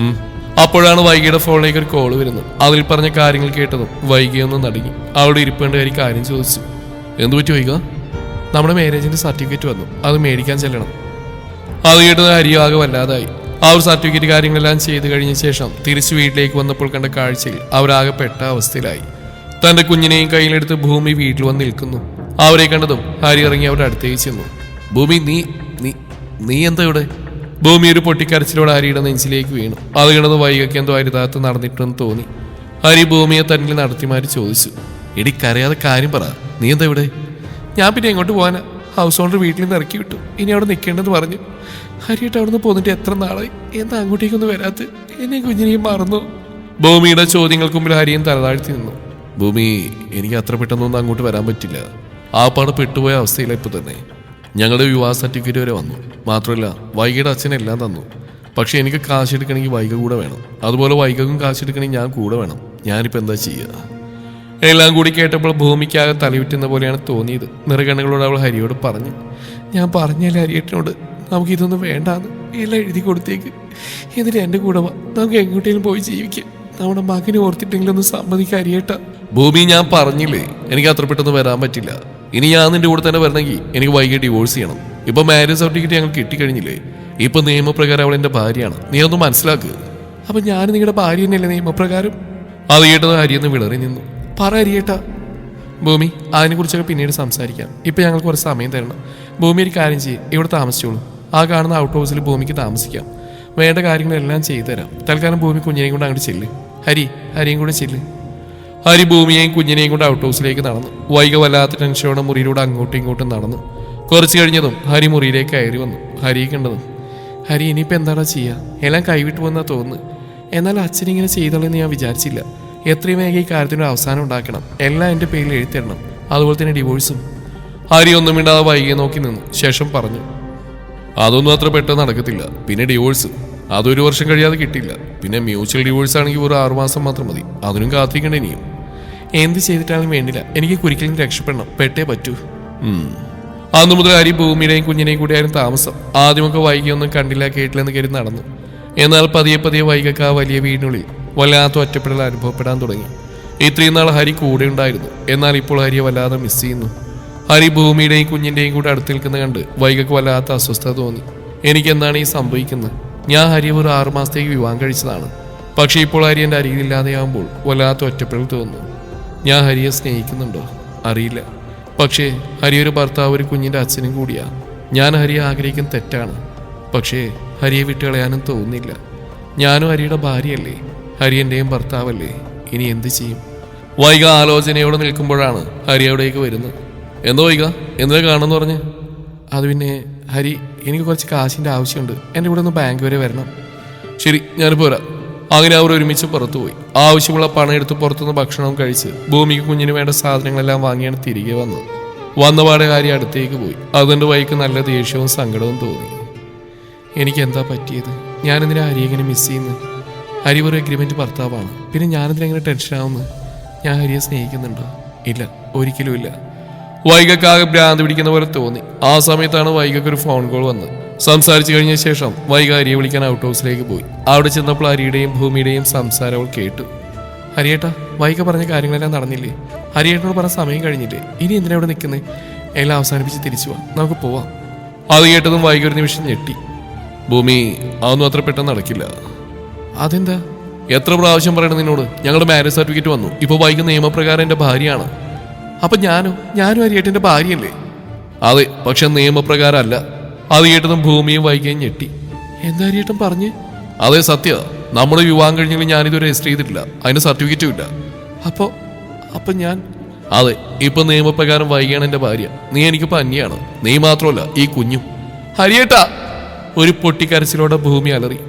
അപ്പോഴാണ് വൈകിയുടെ ഫോണിലേക്ക് ഒരു കോള് വരുന്നത്. അതിൽ പറഞ്ഞ കാര്യങ്ങൾ കേട്ടതും വൈകിയൊന്നും നടുങ്ങി. അവളുടെ ഇരിപ്പേണ്ട കാര്യം ചോദിച്ചു. എന്തു പറ്റി വൈക? നമ്മുടെ മാരേജിന്റെ സർട്ടിഫിക്കറ്റ് വന്നു, അത് മേടിക്കാൻ ചെല്ലണം. അത് കേട്ടത് ഹരിയാകെ വല്ലാതായി. ആ ഒരു സർട്ടിഫിക്കറ്റ് കാര്യങ്ങളെല്ലാം ചെയ്തു കഴിഞ്ഞ ശേഷം തിരിച്ചു വീട്ടിലേക്ക് വന്നപ്പോൾ കണ്ട കാഴ്ചയിൽ അവരാകെ പെട്ട അവസ്ഥയിലായി. തന്റെ കുഞ്ഞിനെയും കയ്യിലെടുത്ത് ഭൂമി വീട്ടിൽ വന്ന് നിൽക്കുന്നു. അവരെ കണ്ടതും ഹരി ഇറങ്ങി അവരുടെ അടുത്തേക്ക് ചെന്നു. ഭൂമി, നീ നീ നീ എന്താ ഇവിടെ? ഭൂമി ഒരു പൊട്ടിക്കരച്ചിലോടെ ഹരിയുടെ നെഞ്ചിലേക്ക് വീണു. അത് കണ്ടത് വൈകയ്ക്ക് എന്തോ അരുതാത്ത് നടന്നിട്ടെന്ന് തോന്നി. ഹരി ഭൂമിയെ തന്നിൽ നടത്തിമാരി ചോദിച്ചു. എടി, കരയാതെ കാര്യം പറ, നീ എന്താ ഇവിടെ? ഞാൻ പിന്നെ എങ്ങോട്ട് പോകാനാ? ഹൗസ് ഓണർ വീട്ടിൽ നിന്ന് ഇറക്കി വിട്ടു, ഇനി അവിടെ നിൽക്കേണ്ടെന്ന് പറഞ്ഞു. ഹരിയിട്ട് അവിടെ നിന്ന് പോന്നിട്ട് എത്ര നാളായി, എന്താ അങ്ങോട്ടേക്കൊന്നും വരാത്ത? എന്നെ കുഞ്ഞിനെയും മറന്നു. ഭൂമിയുടെ ചോദ്യങ്ങൾക്ക് മുമ്പിൽ ഹരിയും തലതാഴ്ത്തി നിന്നു. ഭൂമി, എനിക്ക് അത്ര പെട്ടെന്നൊന്നും അങ്ങോട്ട് വരാൻ പറ്റില്ല. ആ പാട് പെട്ടുപോയ അവസ്ഥയിലാണ് ഇപ്പൊ തന്നെ. ഞങ്ങളുടെ വിവാഹ സർട്ടിഫിക്കറ്റ് വരെ വന്നു. മാത്രമല്ല വൈകയുടെ അച്ഛനെല്ലാം തന്നു. പക്ഷെ എനിക്ക് കാശ് എടുക്കണമെങ്കിൽ വൈക കൂടെ വേണം. അതുപോലെ വൈകക്കും കാശ് എടുക്കണമെങ്കിൽ ഞാൻ കൂടെ വേണം. ഞാനിപ്പോൾ എന്താ ചെയ്യുക? എല്ലാം കൂടി കേട്ടപ്പോൾ ഭൂമിക്കാകെ തലയുറ്റുന്ന പോലെയാണ് തോന്നിയത്. നിറകണ്ണുകളോട് അവൾ ഹരിയോട് പറഞ്ഞു, ഞാൻ പറഞ്ഞല്ലേ ഹരിയേട്ടനോട്, നമുക്കിതൊന്നും വേണ്ടാന്ന്. എല്ലാം എഴുതി കൊടുത്തേക്ക്. എന്നിട്ട് എൻ്റെ കൂടെ വാ, നമുക്ക് എങ്ങോട്ടേലും പോയി ജീവിക്കാം. നമ്മുടെ മകനെ ഓർത്തിട്ടെങ്കിലും ഒന്ന് സമ്മതിക്കാൻ ഹരിയേട്ട. ഭൂമി, ഞാൻ പറഞ്ഞില്ലേ എനിക്ക് അത്ര പെട്ടെന്ന് വരാൻ പറ്റില്ല. ഇനി ഞാൻ നിന്റെ കൂടെ തന്നെ വരണമെങ്കിൽ എനിക്ക് വൈകി ഡിവോഴ്സ് ചെയ്യണം. ഇപ്പൊ മാരേജ് സർട്ടിഫിക്കറ്റ് ഞങ്ങൾ കിട്ടിക്കഴിഞ്ഞില്ലേ? ഇപ്പൊ നിയമപ്രകാരം അവൾ എന്റെ ഭാര്യയാണ്. നീ ഒന്ന് മനസ്സിലാക്കുക. അപ്പൊ ഞാൻ നിങ്ങളുടെ ഭാര്യ തന്നെയല്ലേ നിയമപ്രകാരം? അത് കേട്ടത് ഹരിയെന്ന് വിളറി നിന്നു. പറ ഹരിയേട്ടാ. ഭൂമി, അതിനെക്കുറിച്ചൊക്കെ പിന്നീട് സംസാരിക്കാം. ഇപ്പൊ ഞങ്ങൾക്ക് കുറച്ച് സമയം തരണം. ഭൂമി ഒരു കാര്യം ചെയ്യും, ഇവിടെ താമസിച്ചോളൂ. ആ കാണുന്ന ഔട്ട് ഹൗസിൽ ഭൂമിക്ക് താമസിക്കാം. വേണ്ട കാര്യങ്ങളെല്ലാം ചെയ്തു തരാം. തൽക്കാലം ഭൂമി കുഞ്ഞിനെയും കൊണ്ട് അങ്ങോട്ട് ചെല്ല്. ഹരിയും കൂടെ ചെല്ല്. ഹരി ഭൂമിയെയും കുഞ്ഞിനെയും കൊണ്ട് ഔട്ട് ഹൗസിലേക്ക് നടന്നു. വൈക വല്ലാത്ത ടെൻഷനോടെ മുറിയിലൂടെ അങ്ങോട്ടും ഇങ്ങോട്ടും നടന്നു. കുറച്ച് കഴിഞ്ഞതും ഹരി മുറിയിലേക്ക് കയറി വന്നു. ഹരിയെ കണ്ടതും, ഹരി ഇനിയിപ്പോൾ എന്താണോ ചെയ്യുക? എല്ലാം കൈവിട്ടു പോകുന്നാ തോന്നുന്നു. എന്നാൽ അച്ഛനിങ്ങനെ ചെയ്തോളെന്ന് ഞാൻ വിചാരിച്ചില്ല. എത്രയും വേഗം ഈ കാര്യത്തിനൊരു അവസാനം ഉണ്ടാക്കണം. എല്ലാം എൻ്റെ പേരിൽ എഴുതിത്തരണം. അതുപോലെ തന്നെ ഡിവോഴ്സും. ഹരി ഒന്നും മിണ്ടാതെ വൈകിയെ നോക്കി നിന്നു. ശേഷം പറഞ്ഞു, അതൊന്നും അത്ര പെട്ടെന്ന് നടക്കത്തില്ല. പിന്നെ ഡിവോഴ്സ് അതൊരു വർഷം കഴിയാതെ കിട്ടില്ല. പിന്നെ മ്യൂച്വൽ ഡിവോഴ്സ് ആണെങ്കിൽ ഒരു 6 മാസം മാത്രം മതി. അതിനും കാത്തിരിക്കേണ്ട ഇനിയും. എന്ത് ചെയ്തിട്ടാലും വേണ്ടില്ല, എനിക്ക് കുരിക്കലും രക്ഷപ്പെടണം. പെട്ടേ പറ്റൂ. അന്നു മുതൽ ഹരി ഭൂമിയുടെയും കുഞ്ഞിനെയും കൂടിയായിരുന്നു താമസം. ആദ്യമൊക്കെ വൈകിയൊന്നും കണ്ടില്ല കേട്ടില്ലെന്ന് കരുതി നടന്നു. എന്നാൽ പതിയെ പതിയെ വൈകക്ക് ആ വലിയ വീടിനുള്ളിൽ വല്ലാത്ത ഒറ്റപ്പെടൽ അനുഭവപ്പെടാൻ തുടങ്ങി. ഇത്രയും നാൾ ഹരി കൂടെ ഉണ്ടായിരുന്നു. എന്നാൽ ഇപ്പോൾ ഹരിയെ വല്ലാതെ മിസ് ചെയ്യുന്നു. ഹരി ഭൂമിയുടെയും കുഞ്ഞിന്റെയും കൂടെ അടുത്ത് നിൽക്കുന്ന കണ്ട് വൈകക്ക് വല്ലാത്ത അസ്വസ്ഥത തോന്നി. എനിക്ക് എന്താണ് ഈ സംഭവിക്കുന്നത്? ഞാൻ ഹരിയെ ഒരു 6 മാസത്തേക്ക് വിവാഹം കഴിച്ചതാണ്. പക്ഷെ ഇപ്പോൾ ഹരി എൻ്റെ അരികിലില്ലാതെയാകുമ്പോൾ വല്ലാത്ത ഒറ്റപ്പെടൽ തോന്നുന്നു. ഞാൻ ഹരിയെ സ്നേഹിക്കുന്നുണ്ടോ? അറിയില്ല. പക്ഷേ ഹരി ഒരു ഭർത്താവ്, ഒരു കുഞ്ഞിൻ്റെ അച്ഛനും കൂടിയാ. ഞാൻ ഹരിയെ ആഗ്രഹിക്കുന്ന തെറ്റാണ്. പക്ഷേ ഹരിയെ വിട്ടുകളയാനും തോന്നുന്നില്ല. ഞാനും ഹരിയുടെ ഭാര്യയല്ലേ? ഹരി എൻ്റെയും ഭർത്താവല്ലേ? ഇനി എന്ത് ചെയ്യും? വൈക ആലോചനയോടെ നിൽക്കുമ്പോഴാണ് ഹരി അവിടേക്ക് വരുന്നത്. എന്തോ വൈക, എന്താ കാണുമെന്ന് പറഞ്ഞ്? അത് പിന്നെ ഹരി, എനിക്ക് കുറച്ച് കാശിൻ്റെ ആവശ്യമുണ്ട്. എൻ്റെ കൂടെ ഒന്ന് ബാങ്ക് വരെ വരണം. ശരി, ഞാനിപ്പോൾ വരാം. അങ്ങനെ അവർ ഒരുമിച്ച് പുറത്തുപോയി. ആവശ്യമുള്ള പണം എടുത്ത് പുറത്തുനിന്ന് ഭക്ഷണവും കഴിച്ച് ഭൂമിക്ക് കുഞ്ഞിന് വേണ്ട സാധനങ്ങളെല്ലാം വാങ്ങിയാണ് തിരികെ വന്നത്. വന്നപാടെ ഹരി അടുത്തേക്ക് പോയി. അതുകൊണ്ട് വൈക്ക് നല്ല ദേഷ്യവും സങ്കടവും തോന്നി. എനിക്ക് എന്താ പറ്റിയത്? ഞാനെന്തിനാ ഹരി എങ്ങനെ മിസ് ചെയ്യുന്നത്? ഹരി ഒരു എഗ്രിമെന്റ് ഭർത്താവാണ്. പിന്നെ ഞാനെന്തിനെങ്ങനെ ടെൻഷനാവുന്നു? ഞാൻ ഹരിയെ സ്നേഹിക്കുന്നുണ്ടോ? ഇല്ല, ഒരിക്കലും ഇല്ല. വൈകക്കാകെ ഭ്രാന്ത് പിടിക്കുന്ന പോലെ തോന്നി. ആ സമയത്താണ് വൈകക്ക് ഒരു ഫോൺ കോൾ വന്നത്. സംസാരിച്ചു കഴിഞ്ഞ ശേഷം വൈക ഹരിയെ വിളിക്കാൻ ഔട്ട് ഹൗസിലേക്ക് പോയി. അവിടെ ചെന്നപ്പോൾ ഹരിയുടെയും ഭൂമിയുടെയും സംസാരം അവൾ കേട്ടു. ഹരിയേട്ടാ, വൈക പറഞ്ഞ കാര്യങ്ങളെല്ലാം നടന്നില്ലേ? ഹരിയേട്ടനോട് പറഞ്ഞ സമയം കഴിഞ്ഞില്ലേ? ഇനി എന്തിനാ ഇവിടെ നിൽക്കുന്നത്? എല്ലാം അവസാനിപ്പിച്ച് തിരിച്ചു പോവാം, നമുക്ക് പോവാം. അത് കേട്ടതും വൈക ഒരു നിമിഷം ഞെട്ടി. ഭൂമി, അതൊന്നും അത്ര പെട്ടെന്ന് നടക്കില്ല. അതെന്താ? എത്ര പ്രാവശ്യം പറയണം നിന്നോട്? ഞങ്ങളുടെ മാരേജ് സർട്ടിഫിക്കറ്റ് വന്നു. ഇപ്പോൾ വൈക നിയമപ്രകാരം എൻ്റെ ഭാര്യയാണ്. അപ്പൊ ഞാനും ഹരിയേട്ടൻ്റെ ഭാര്യയല്ലേ? അതെ, പക്ഷെ നിയമപ്രകാരം അല്ല. അത് കേട്ടതും ഭൂമിയും വൈകിയും ഞെട്ടി. എന്താ ഹരിയേട്ടൻ പറഞ്ഞ്? അതെ, സത്യ. നമ്മുടെ വിവാഹം കഴിഞ്ഞെങ്കിൽ ഞാനിതുവരെ രജിസ്റ്റർ ചെയ്തിട്ടില്ല. അതിന് സർട്ടിഫിക്കറ്റും ഇല്ല. അപ്പൊ ഞാൻ? അതെ, ഇപ്പൊ നിയമപ്രകാരം വൈകിയാണ് എൻ്റെ ഭാര്യ. നീ എനിക്കിപ്പോ അന്യാണ്. നീ മാത്രമല്ല, ഈ കുഞ്ഞും. ഹരിയേട്ടാ! ഒരു പൊട്ടിക്കരച്ചിലോടെ ഭൂമി അലറി.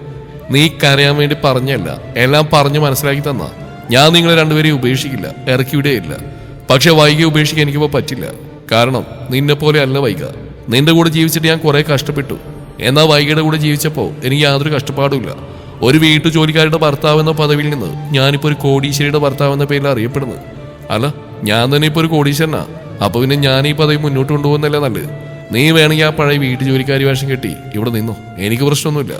നീ കരയാൻ വേണ്ടി പറഞ്ഞല്ല, എല്ലാം പറഞ്ഞു മനസ്സിലാക്കി തന്നാ. ഞാൻ നിങ്ങളെ രണ്ടുപേരെയും ഉപേക്ഷിക്കില്ല, ഇറക്കി വിടുകയില്ല. പക്ഷെ വൈകി ഉപേക്ഷിക്കാൻ എനിക്കിപ്പോൾ പറ്റില്ല. കാരണം നിന്നെ പോലെ അല്ല വൈക. നിന്റെ കൂടെ ജീവിച്ചിട്ട് ഞാൻ കുറെ കഷ്ടപ്പെട്ടു. എന്നാൽ വൈകിയുടെ കൂടെ ജീവിച്ചപ്പോൾ എനിക്ക് യാതൊരു കഷ്ടപ്പാടുമില്ല. ഒരു വീട്ടു ജോലിക്കാരുടെ ഭർത്താവ് എന്ന പദവിയിൽ നിന്ന് ഞാനിപ്പോൾ ഒരു കോടീശ്വരിയുടെ ഭർത്താവ് എന്ന പേരിൽ അറിയപ്പെടുന്നത്. അല്ല, ഞാൻ തന്നെ ഇപ്പോൾ ഒരു കോടീശ്വരനാ. അപ്പൊ പിന്നെ ഞാൻ ഈ പദവി മുന്നോട്ട് കൊണ്ടുപോകുന്നല്ലേ നല്ലത്. നീ വേണമെങ്കിൽ ആ പഴയ വീട്ടു ജോലിക്കാരി വേഷം കെട്ടി ഇവിടെ നിന്നോ, എനിക്ക് പ്രശ്നമൊന്നുമില്ല.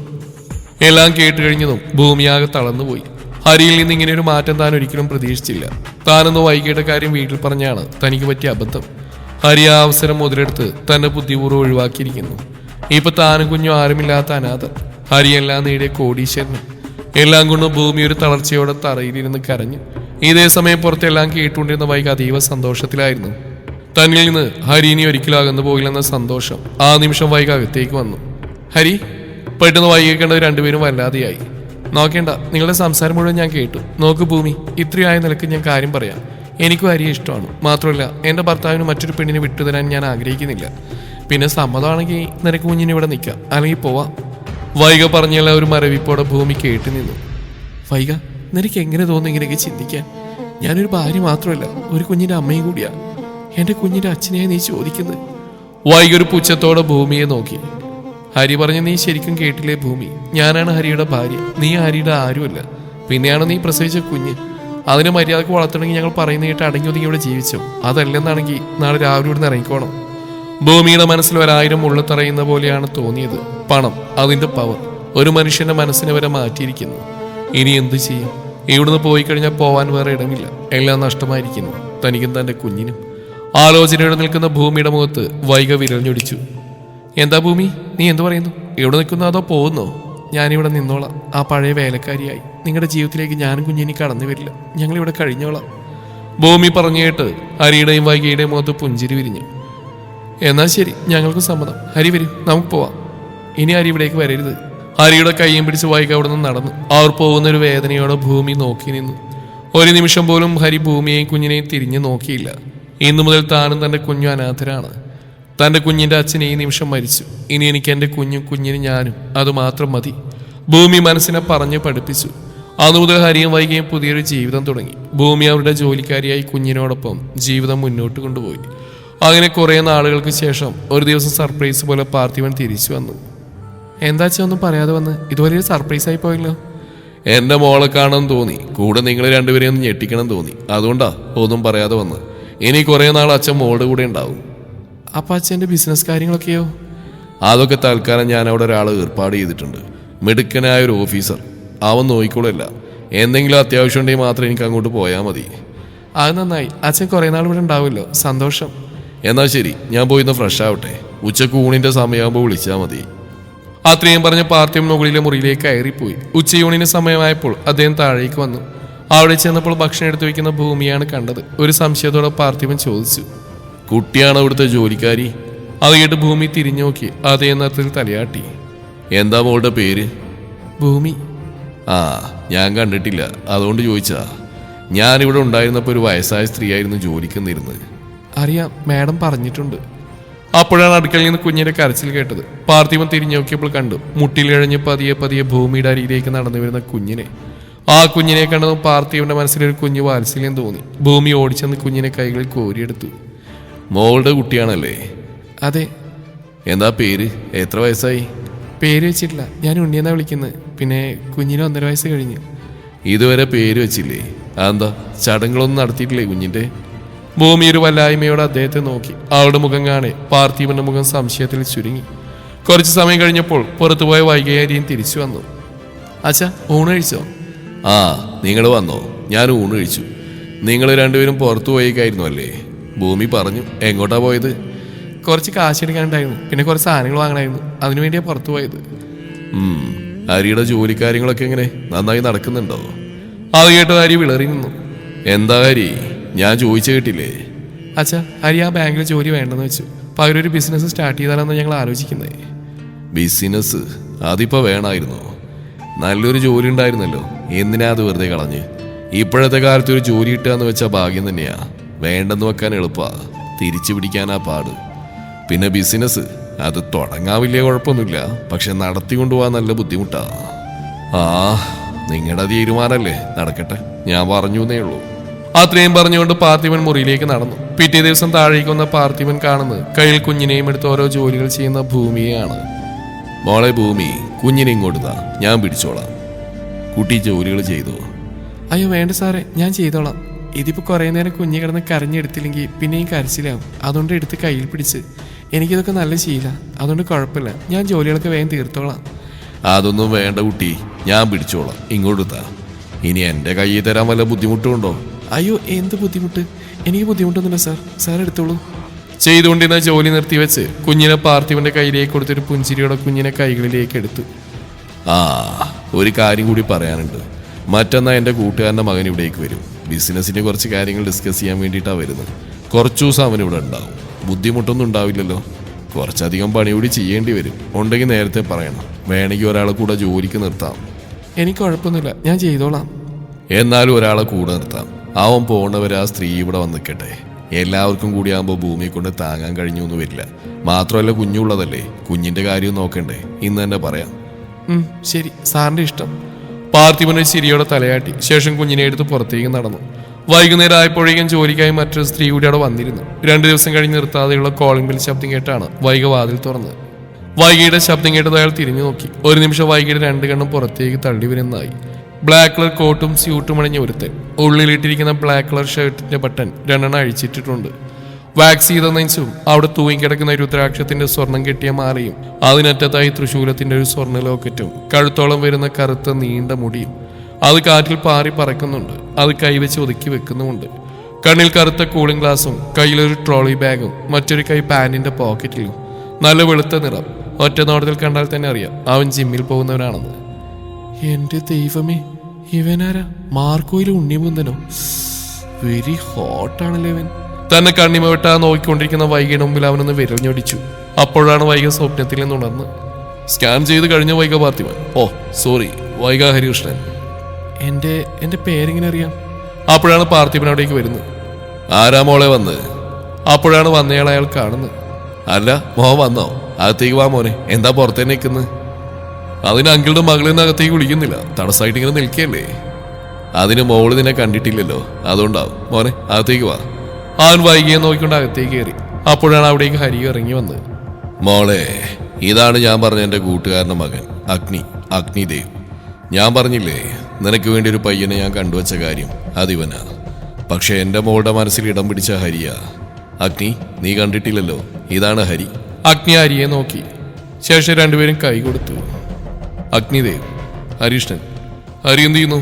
എല്ലാം കേട്ട് കഴിഞ്ഞതും ഭൂമിയാകെ തളർന്നുപോയി. ഹരിയിൽ നിന്ന് ഇങ്ങനെ ഒരു മാറ്റം താൻ ഒരിക്കലും പ്രതീക്ഷിച്ചില്ല. താനൊന്ന് വൈകിയുടെ കാര്യം വീട്ടിൽ പറഞ്ഞാണ് തനിക്ക് പറ്റിയ അബദ്ധം. ഹരി ആ അവസരം മുതലെടുത്ത് തന്റെ ബുദ്ധിപൂർവ്വം ഒഴിവാക്കിയിരിക്കുന്നു. ഇപ്പൊ താനും കുഞ്ഞും ആരുമില്ലാത്ത അനാഥ. ഹരിയെല്ലാം നേടിയ കോടീശ്വരനും. എല്ലാം കൊണ്ടും ഭൂമി ഒരു തളർച്ചയോടെ തറയിലിരുന്ന് കരഞ്ഞു. ഇതേ സമയം പുറത്തെല്ലാം കേട്ടുകൊണ്ടിരുന്ന വൈകി അതീവ സന്തോഷത്തിലായിരുന്നു. തന്നിൽ നിന്ന് ഹരി ഇനി ഒരിക്കലും അകന്നു പോകില്ലെന്ന സന്തോഷം ആ നിമിഷം വൈകി അകത്തേക്ക് വന്നു. ഹരി! പെട്ടെന്ന് വൈകി കണ്ടത് രണ്ടുപേരും വല്ലാതെയായി. നോക്കേണ്ട, നിങ്ങളുടെ സംസാരം മുഴുവൻ ഞാൻ കേട്ടു. നോക്ക് ഭൂമി, ഇത്രയായ നിലക്ക് ഞാൻ കാര്യം പറയാം. എനിക്കും ഹരിയെ ഇഷ്ടമാണ്. മാത്രമല്ല, എൻ്റെ ഭർത്താവിന് മറ്റൊരു പെണ്ണിനെ വിട്ടുതരാൻ ഞാൻ ആഗ്രഹിക്കുന്നില്ല. പിന്നെ സമ്മതമാണെങ്കിൽ നിനക്ക് കുഞ്ഞിനെ ഇവിടെ നിൽക്കാം, അല്ലെങ്കിൽ പോവാം. വൈക പറഞ്ഞല്ല ഒരു മരവിപ്പോടെ ഭൂമി കേട്ടു നിന്നു. വൈക, നിനക്ക് എങ്ങനെ തോന്നുന്നു ഇങ്ങനെയൊക്കെ ചിന്തിക്കാൻ? ഞാനൊരു ഭാര്യ മാത്രമല്ല, ഒരു കുഞ്ഞിൻ്റെ അമ്മയും കൂടിയാ. എൻ്റെ കുഞ്ഞിൻ്റെ അച്ഛനെയായി നീ ചോദിക്കുന്നത്? വൈകി ഒരു പുച്ഛത്തോടെ ഭൂമിയെ നോക്കി. ഹരി പറഞ്ഞു, നീ ശരിക്കും കേട്ടില്ലേ ഭൂമി? ഞാനാണ് ഹരിയുടെ ഭാര്യ, നീ ഹരിയുടെ ആരുമല്ല. പിന്നെയാണ് നീ പ്രസവിച്ച കുഞ്ഞ്. അതിന് മര്യാദക്ക് വളർത്തണമെങ്കിൽ ഞങ്ങൾ പറയുന്ന കേട്ട് അടങ്ങി ഒതുങ്ങി ഇവിടെ ജീവിച്ചോ. അതല്ലെന്നാണെങ്കിൽ നാളെ രാവിലെ ഇവിടുന്ന് ഇറങ്ങിക്കോണം. ഭൂമിയുടെ മനസ്സിൽ 1000 ഉള്ളത്തറയുന്ന പോലെയാണ് തോന്നിയത്. പണം, അതിന്റെ പവർ ഒരു മനുഷ്യന്റെ മനസ്സിനെ വരെ മാറ്റിയിരിക്കുന്നു. ഇനി എന്ത് ചെയ്യും? ഇവിടുന്ന് പോയി കഴിഞ്ഞാൽ പോവാൻ വേറെ ഇടമില്ല. എല്ലാം നഷ്ടമായിരിക്കുന്നു, തനിക്കും തന്റെ കുഞ്ഞിനും. ആലോചനയോടെ നിൽക്കുന്ന ഭൂമിയുടെ മുഖത്ത് വൈക വിരഞ്ഞൊടിച്ചു. എന്താ ഭൂമി, നീ എന്തു പറയുന്നു? ഇവിടെ നിൽക്കുന്നോ അതോ പോകുന്നോ? ഞാനിവിടെ നിന്നോളാം. ആ പഴയ വേലക്കാരിയായി നിങ്ങളുടെ ജീവിതത്തിലേക്ക് ഞാനും കുഞ്ഞിനി കടന്നു വരില്ല. ഞങ്ങളിവിടെ കഴിഞ്ഞോളാം. ഭൂമി പറഞ്ഞു കേട്ട് ഹരിയുടെയും വൈകയുടെയും മുഖത്ത് പുഞ്ചിരി വിരിഞ്ഞു. എന്നാൽ ശരി, ഞങ്ങൾക്ക് സമ്മതം. ഹരി വരൂ, നമുക്ക് പോവാം. ഇനി ഹരി ഇവിടേക്ക് വരരുത്. ഹരിയുടെ കയ്യും പിടിച്ച് വൈക അവിടെ നിന്ന് നടന്നു. അവർ പോകുന്നൊരു വേദനയോടെ ഭൂമി നോക്കി നിന്നു. ഒരു നിമിഷം പോലും ഹരി ഭൂമിയെയും കുഞ്ഞിനെയും തിരിഞ്ഞു നോക്കിയില്ല. ഇന്നു മുതൽ താനും തൻ്റെ കുഞ്ഞും അനാഥരാണ്. തൻ്റെ കുഞ്ഞിൻ്റെ അച്ഛൻ ഈ നിമിഷം മരിച്ചു. ഇനി എനിക്ക് എൻ്റെ കുഞ്ഞും കുഞ്ഞിനും ഞാനും, അതുമാത്രം മതി. ഭൂമി മനസ്സിനെ പറഞ്ഞ് പഠിപ്പിച്ചു. അതുമുതൽ ഹരിയും വൈകിയും പുതിയൊരു ജീവിതം തുടങ്ങി. ഭൂമി അവരുടെ ജോലിക്കാരിയായി കുഞ്ഞിനോടൊപ്പം ജീവിതം മുന്നോട്ട് കൊണ്ടുപോയി. അങ്ങനെ കുറേ നാളുകൾക്ക് ശേഷം ഒരു ദിവസം സർപ്രൈസ് പോലെ പാർത്ഥിവൻ തിരിച്ചു വന്നു. എന്താച്ചാ ഒന്നും പറയാതെ വന്ന്? ഇതുവരെ സർപ്രൈസായി പോയല്ലോ. എൻ്റെ മോളെ കാണാൻ തോന്നി, കൂടെ നിങ്ങൾ രണ്ടുപേരെയും ഒന്ന് ഞെട്ടിക്കണം തോന്നി. അതുകൊണ്ടാ ഒന്നും പറയാതെ വന്ന്. ഇനി കുറേ നാൾ അച്ഛൻ മോളുടെ കൂടെ ഉണ്ടാവും. അപ്പം അച്ഛൻ്റെ ബിസിനസ് കാര്യങ്ങളൊക്കെയോ? അതൊക്കെ തൽക്കാലം ഞാൻ അവിടെ ഒരാളെ ഏർപ്പാട് ചെയ്തിട്ടുണ്ട്. മിടുക്കനായ ഒരു ഓഫീസർ. അവൻ നോക്കിക്കോളല്ല. എന്തെങ്കിലും അത്യാവശ്യം ഉണ്ടെങ്കിൽ മാത്രം എനിക്ക് അങ്ങോട്ട് പോയാൽ മതി. അത് നന്നായി. അച്ഛൻ കുറേ നാൾ ഇവിടെ ഉണ്ടാവുമല്ലോ. സന്തോഷം. എന്നാൽ ശരി, ഞാൻ പോയിന്ന് ഫ്രഷ് ആവട്ടെ. ഉച്ചക്ക് ഊണിൻ്റെ സമയമാകുമ്പോൾ വിളിച്ചാൽ മതി. അത്രയും പറഞ്ഞ് പാർത്ഥിവൻ മുകളിലെ മുറിയിലേക്ക് കയറിപ്പോയി. ഉച്ചയൂണിന് സമയമായപ്പോൾ അദ്ദേഹം താഴേക്ക് വന്നു. അവിടെ ചെന്നപ്പോൾ ഭക്ഷണം എടുത്തു വയ്ക്കുന്ന ഭൂമിയാണ് കണ്ടത്. ഒരു സംശയത്തോടെ പാർത്ഥിവൻ ചോദിച്ചു, കുട്ടിയാണ് അവിടുത്തെ ജോലിക്കാരി? അത് കേട്ട് ഭൂമി തിരിഞ്ഞു നോക്കി അതേ നേരത്തിൽ തലയാട്ടി. എന്താ മോളുടെ പേര്? ഭൂമി. ആ, ഞാൻ കണ്ടിട്ടില്ല, അതുകൊണ്ട് ചോദിച്ചാ. ഞാനിവിടെ ഉണ്ടായിരുന്നപ്പോൾ ഒരു വയസ്സായ സ്ത്രീയായിരുന്നു ജോലിക്ക് നിന്നിരുന്നത്. അറിയാം, മാഡം പറഞ്ഞിട്ടുണ്ട്. അപ്പോഴാണ് അടുക്കളയിൽ നിന്ന് കുഞ്ഞിന്റെ കരച്ചിൽ കേട്ടത്. പാർത്ഥിവൻ തിരിഞ്ഞു നോക്കിയപ്പോൾ കണ്ടു മുട്ടിലിഴഞ്ഞ് പതിയെ പതിയെ ഭൂമിയുടെ അരിയിലേക്ക് നടന്നു വരുന്ന കുഞ്ഞിനെ. ആ കുഞ്ഞിനെ കണ്ടതും പാർത്ഥിവന്റെ മനസ്സിലൊരു കുഞ്ഞു വാത്സല്യം തോന്നി. ഭൂമി ഓടിച്ചെന്ന് കുഞ്ഞിനെ കൈകളിൽ കോരിയെടുത്തു. മോളുടെ കുട്ടിയാണല്ലേ? അതെ. എന്താ പേര്? എത്ര വയസ്സായി? പേര് വെച്ചിട്ടില്ല, ഞാൻ ഉണ്ണിയെന്നാ വിളിക്കുന്നത്. പിന്നെ കുഞ്ഞിന് 1.5 വയസ്സ് കഴിഞ്ഞു. ഇതുവരെ പേര് വെച്ചില്ലേ? അതെന്താ, ചടങ്ങുകളൊന്നും നടത്തിയിട്ടില്ലേ കുഞ്ഞിന്റെ? ഭൂമി ഒരു വല്ലായ്മയോടെ അദ്ദേഹത്തെ നോക്കി. അവളുടെ മുഖം കാണെ പാർത്ഥിവന്റെ മുഖം സംശയത്തിൽ ചുരുങ്ങി. കുറച്ച് സമയം കഴിഞ്ഞപ്പോൾ പുറത്തുപോയ വൈകയാരിയും തിരിച്ചു വന്നു. അച്ഛാ, ഊണ് കഴിച്ചോ? ആ, നിങ്ങൾ വന്നോ? ഞാൻ ഊണ് കഴിച്ചു. നിങ്ങൾ രണ്ടുപേരും പുറത്തു പോയേക്കായിരുന്നു അല്ലേ? ഭൂമി പറഞ്ഞു. എങ്ങോട്ടാ പോയത്? കുറച്ച് കാശെടുക്കാനുണ്ടായിരുന്നു, പിന്നെ കുറച്ച് സാധനങ്ങൾ വാങ്ങണമായിരുന്നു. അതിനുവേണ്ടിയാണ് പുറത്തു പോയത്. ഹരിയുടെ ജോലി കാര്യങ്ങളൊക്കെ എങ്ങനെ, നന്നായി നടക്കുന്നുണ്ടോ? അത് കേട്ട് ഹരി വിളറി നിന്നു. എന്താ ഹരി, ഞാൻ ചോദിച്ചു കേട്ടില്ലേ? അച്ഛാ, ഹരി ആ ബാങ്കിൽ ജോലി വേണ്ടെന്ന് വെച്ചു. പകരം ഒരു ബിസിനസ് സ്റ്റാർട്ട് ചെയ്താലെന്ന് ഞങ്ങൾ ആലോചിക്കുന്നത്. ബിസിനസ്? അതിപ്പോൾ വേണമായിരുന്നോ? നല്ലൊരു ജോലി ഉണ്ടായിരുന്നല്ലോ, എന്തിനാ അത് വെറുതെ കളഞ്ഞ്? ഇപ്പോഴത്തെ കാലത്ത് ഒരു ജോലി കിട്ടുക എന്ന് വെച്ചാൽ ഭാഗ്യം തന്നെയാ. വേണ്ടെന്ന് വെക്കാൻ എളുപ്പാ, തിരിച്ചു പിടിക്കാനാ പാട്. പിന്നെ ബിസിനസ് അത് തുടങ്ങാൻ വലിയ കുഴപ്പമൊന്നുമില്ല, പക്ഷെ നടത്തിക്കൊണ്ടുപോകാൻ നല്ല ബുദ്ധിമുട്ടാ. ആ, നിങ്ങളുടെ തീരുമാനമല്ലേ, നടക്കട്ടെ, ഞാൻ പറഞ്ഞു എന്നേ ഉള്ളൂ. അത്രയും പറഞ്ഞുകൊണ്ട് പാർത്ഥിവൻ മുറിയിലേക്ക് നടന്നു. പിറ്റേ ദിവസം താഴേക്ക് വന്ന പാർത്ഥിവൻ കാണുന്നത് കയ്യിൽ കുഞ്ഞിനെയും എടുത്ത് ഓരോ ജോലികൾ ചെയ്യുന്ന ഭൂമിയെയാണ്. മോളെ ഭൂമി, കുഞ്ഞിനെ ഇങ്ങോട്ട് താ, ഞാൻ പിടിച്ചോളാം. കുട്ടി ജോലികൾ ചെയ്തോ? അയ്യോ വേണ്ട സാറേ, ഞാൻ ചെയ്തോളാം. ഇതിപ്പോൾ കുറേ നേരം കുഞ്ഞ് കിടന്ന് കരഞ്ഞെടുത്തില്ലെങ്കിൽ പിന്നെയും കരച്ചിലാവും. അതുകൊണ്ട് എടുത്ത് കയ്യിൽ പിടിച്ച്. എനിക്കിതൊക്കെ നല്ല ശീല, അതുകൊണ്ട് കുഴപ്പമില്ല. ഞാൻ ജോലികളൊക്കെ വേഗം തീർത്തോളാം. അതൊന്നും വേണ്ട കുട്ടി, ഞാൻ പിടിച്ചോളാം. ഇങ്ങോട്ട് താ. ഇനി എൻ്റെ കയ്യിൽ തരാൻ വല്ല ബുദ്ധിമുട്ടുണ്ടോ? അയ്യോ, എന്ത് ബുദ്ധിമുട്ട്? എനിക്ക് ബുദ്ധിമുട്ടൊന്നുമില്ല സാർ, സാർ എടുത്തോളൂ. ചെയ്തുകൊണ്ടിരുന്ന ജോലി നിർത്തിവെച്ച് കുഞ്ഞിനെ പാർത്ഥിവന്റെ കയ്യിലേക്ക് കൊടുത്തൊരു പുഞ്ചിരിയോടെ കുഞ്ഞിനെ കൈകളിലേക്ക് എടുത്തു. ആ, ഒരു കാര്യം കൂടി പറയാനുണ്ട്. മറ്റന്നാൾ എൻ്റെ കൂട്ടുകാരൻ്റെ മകൻ ഇവിടേക്ക് വരും. ബിസിനസ്സിൻ്റെ കുറച്ച് കാര്യങ്ങൾ ഡിസ്കസ് ചെയ്യാൻ വേണ്ടിയിട്ടാണ് വരുന്നത്. കുറച്ച് ദിവസം അവനിവിടെ ഉണ്ടാവും. ബുദ്ധിമുട്ടൊന്നും ഉണ്ടാവില്ലല്ലോ. കുറച്ചധികം പണി കൂടി ചെയ്യേണ്ടി വരും. ഉണ്ടെങ്കിൽ നേരത്തെ പറയണം. വേണമെങ്കിൽ ഒരാളെ കൂടെ ജോലിക്ക് നിർത്താം. എനിക്ക് കുഴപ്പമൊന്നുമില്ല, ഞാൻ ചെയ്തോളാം. എന്നാലും ഒരാളെ കൂടെ നിർത്താം. അവൻ പോകേണ്ടവരെ ആ സ്ത്രീ ഇവിടെ വന്ന് നിൽക്കട്ടെ. എല്ലാവർക്കും കൂടി ആകുമ്പോൾ ഭൂമിയെ കൊണ്ട് താങ്ങാൻ കഴിഞ്ഞൊന്നും വരില്ല. മാത്രമല്ല കുഞ്ഞുള്ളതല്ലേ, കുഞ്ഞിൻ്റെ കാര്യം നോക്കണ്ടേ. ഇന്ന് തന്നെ പറയാം. ശരി, സാറിൻ്റെ ഇഷ്ടം. പാർത്ഥിവന് ചിരിയോടെ തലയാട്ടി ശേഷം കുഞ്ഞിനെ എടുത്ത് പുറത്തേക്ക് നടന്നു. വൈകുന്നേരം ആയപ്പോഴേക്കും ജോലിക്കായി മറ്റൊരു സ്ത്രീ കൂടി അവിടെ വന്നിരുന്നു. 2 ദിവസം കഴിഞ്ഞ് നിർത്താതെയുള്ള കോളിംഗ് ബെൽ ശബ്ദം കേട്ടാണ് വൈഗ വാതിൽ തുറന്നത്. വൈകിയുടെ ശബ്ദം കേട്ടത് അയാൾ തിരിഞ്ഞു നോക്കി. ഒരു നിമിഷം വൈകിയുടെ 2 കണ്ണും പുറത്തേക്ക് തള്ളി വരുന്നതായി. ബ്ലാക്ക് കളർ കോട്ടും സ്യൂട്ടും അണിഞ്ഞ ഒരുത്തൻ. ഉള്ളിലിട്ടിരിക്കുന്ന ബ്ലാക്ക് കളർ ഷർട്ടിന്റെ ബട്ടൺ 2 അഴിച്ചിട്ടിട്ടുണ്ട്. വാക്സ് ചെയ്ത നെഞ്ചും അവിടെ തൂങ്ങിക്കിടക്കുന്ന രുദ്രാക്ഷത്തിന്റെ സ്വർണം കെട്ടിയ മാലയും അതിനറ്റത്തായി തൃശൂലത്തിന്റെ ഒരു സ്വർണ്ണ ലോക്കറ്റും കഴുത്തോളം വരുന്ന കറുത്ത നീണ്ട മുടിയും അത് കാറ്റിൽ പാറി പറക്കുന്നുണ്ട്. അത് കൈവച്ച് ഒതുക്കി വെക്കുന്നുമുണ്ട്. കണ്ണിൽ കറുത്ത കൂളിംഗ് ഗ്ലാസും കയ്യിലൊരു ട്രോളി ബാഗും മറ്റൊരു കൈ പാന്റിന്റെ പോക്കറ്റിലും. നല്ല വെളുത്ത നിറം. ഒറ്റ നോട്ടത്തിൽ കണ്ടാൽ തന്നെ അറിയാം അവൻ ജിമ്മിൽ പോകുന്നവനാണെന്ന്. എന്റെ ദൈവമേ, ഇവനാരാ? മാർക്കോയിലെ ഉണ്ണിമുന്തനോ? വെരി ഹോട്ടാണല്ലേ ഇവൻ. തന്നെ കണ്ണിമ വെട്ടാ നോക്കിക്കൊണ്ടിരിക്കുന്ന വൈകിയുടെ മുമ്പിൽ അവനൊന്ന് വിരഞ്ഞൊടിച്ചു. അപ്പോഴാണ് വൈഗ സ്വപ്നത്തിൽ നിന്നുണർന്ന്. സ്കാൻ ചെയ്ത് കഴിഞ്ഞ വൈഗ പാർത്ഥിവൻ. ഓ സോറി, വൈഗ ഹരികൃഷ്ണൻ. എന്റെ പേരെങ്ങനെ അറിയാം? അപ്പോഴാണ് പാർത്ഥിവൻ അവിടേക്ക് വരുന്നത്. ആരാ മോളെ വന്ന്? അപ്പോഴാണ് വന്നയാൾ അയാൾ കാണുന്നത്. അല്ല മോൻ വന്നോ? അകത്തേക്ക് വാ മോനെ. എന്താ പുറത്തേക്ക് നിൽക്കുന്നത്? അതിന് അങ്കിളുടെ മകളിൽ അകത്തേക്ക് വിളിക്കുന്നില്ല, തടസ്സമായിട്ട് ഇങ്ങനെ നിൽക്കുകയല്ലേ. അതിന് മോള് നിന്നെ കണ്ടിട്ടില്ലല്ലോ, അതുകൊണ്ടാവും. മോനെ അകത്തേക്ക് വാ. അവൻ വൈകിയെ നോക്കിക്കൊണ്ട് അകത്തേക്ക് കയറി. അപ്പോഴാണ് അവിടേക്ക് ഹരി ഇറങ്ങി വന്നത്. മോളെ, ഇതാണ് ഞാൻ പറഞ്ഞ എൻ്റെ കൂട്ടുകാരൻ്റെ മകൻ അഗ്നിദേവ്. ഞാൻ പറഞ്ഞില്ലേ നിനക്ക് വേണ്ടി ഒരു പയ്യനെ ഞാൻ കണ്ടുവച്ച കാര്യം, അതിവനാ. പക്ഷെ എൻ്റെ മോളുടെ മനസ്സിൽ ഇടം പിടിച്ച ഹരിയാ. അഗ്നി, നീ കണ്ടിട്ടില്ലല്ലോ, ഇതാണ് ഹരി. അഗ്നി ഹരിയെ നോക്കി. ശേഷം 2 പേരും കൈ കൊടുത്തു. അഗ്നിദേവ്, ഹരീഷ്ണൻ. ഹരി എന്ത് ചെയ്യുന്നു?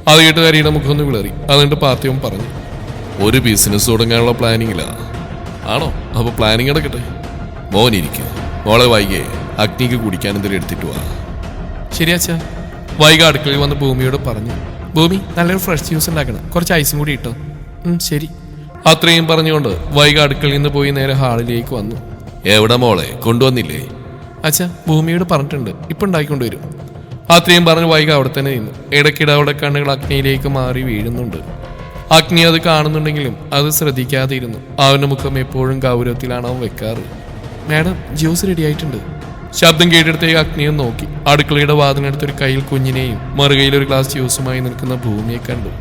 അത് കേട്ട് ഹരിയുടെ മുഖം ഒന്ന് വിളറി. അതുകൊണ്ട് പാർത്ഥിവൻ പറഞ്ഞു, ഒരു ബിസിനസ് തുടങ്ങാനുള്ള പ്ലാനിങ്ങിലാ. ആണോ? അപ്പൊ പ്ലാനിങ് നടക്കട്ടെ. മോനിരിക്കും. മോളെ വൈകിയെ അഗ്നിക്ക് കുടിക്കാൻ എന്തെങ്കിലും എടുത്തിട്ട് വാ. ശരിയാച്ചാ. വൈഗ അടുക്കളയിൽ വന്ന് ഭൂമിയോട് പറഞ്ഞു. ഭൂമി, നല്ലൊരു ഫ്രഷ് ജ്യൂസ് ഉണ്ടാക്കണം, കുറച്ച് ഐസും കൂടി ഇട്ടോ. ശരി. അത്രയും പറഞ്ഞുകൊണ്ട് വൈഗ അടുക്കളയിൽ നിന്ന് പോയി നേരെ ഹാളിലേക്ക് വന്നു. എവിടെ മോളെ, കൊണ്ടുവന്നില്ലേ? അച്ഛാ, ഭൂമിയോട് പറഞ്ഞിട്ടുണ്ട്, ഇപ്പൊ ഉണ്ടാക്കിക്കൊണ്ടുവരും. അത്രയും പറഞ്ഞ് വൈഗ അവിടെ തന്നെ നിന്നു. ഇടയ്ക്കിടെ അവിടെ കണ്ണുകൾ അഗ്നിയിലേക്ക് മാറി വീഴുന്നുണ്ട്. അഗ്നി അത് കാണുന്നുണ്ടെങ്കിലും അത് ശ്രദ്ധിക്കാതെ ഇരുന്നു. അവന്റെ മുഖം എപ്പോഴും ഗൗരവത്തിലാണ് അവൻ വെക്കാറ്. മാഡം, ജ്യൂസ് റെഡി ആയിട്ടുണ്ട്. ശബ്ദം കേട്ടെടുത്തേക്ക് അഗ്നിയെ നോക്കി. അടുക്കളയുടെ വാതിനടുത്തൊരു കയ്യിൽ കുഞ്ഞിനെയും മറുകയിൽ ഒരു ഗ്ലാസ് ജ്യൂസുമായി നിൽക്കുന്ന ഭൂമിയെ കണ്ടു.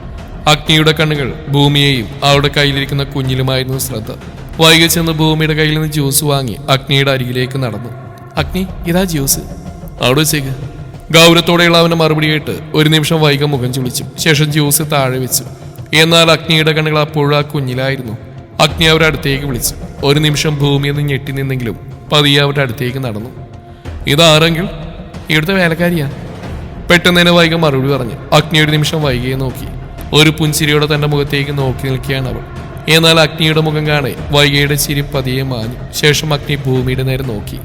അഗ്നിയുടെ കണ്ണുകൾ ഭൂമിയെയും അവരുടെ കയ്യിലിരിക്കുന്ന കുഞ്ഞിലുമായിരുന്നു ശ്രദ്ധ. വൈകി ചെന്ന് ഭൂമിയുടെ കയ്യിൽ നിന്ന് ജ്യൂസ് വാങ്ങി അഗ്നിയുടെ അരികിലേക്ക് നടന്നു. അഗ്നി, ഇതാ ജ്യൂസ്, അവിടെ വെച്ചേക്ക്. ഗൗരവത്തോടെയുള്ള അവന്റെ മറുപടി കേട്ട് ഒരു നിമിഷം വൈക മുഖം ചുളിച്ചു. ശേഷം ജ്യൂസ് താഴെ വെച്ചു. എന്നാൽ അഗ്നിയുടെ കണ്ണുകൾ അപ്പോഴും ആ കുഞ്ഞിലായിരുന്നു. അഗ്നി അവരുടെ അടുത്തേക്ക് വിളിച്ചു. ഒരു നിമിഷം ഭൂമിയിൽ നിന്ന് ഞെട്ടി നിന്നെങ്കിലും പതിയെ അവരുടെ അടുത്തേക്ക് നടന്നു. ഇതാരെങ്കിൽ? ഇവിടുത്തെ വേലക്കാരിയാ. പെട്ടെന്ന് തന്നെ വൈക മറുപടി പറഞ്ഞു. അഗ്നി ഒരു നിമിഷം വൈകിയെ നോക്കി. ഒരു പുൻചിരിയോടെ തന്റെ മുഖത്തേക്ക് നോക്കി നിൽക്കുകയാണ് അവൾ. എന്നാൽ അഗ്നിയുടെ മുഖം കാണെ വൈകയുടെ ചിരി പതിയെ മാഞ്ഞു. ശേഷം അഗ്നി ഭൂമിയുടെ നേരെ നോക്കി.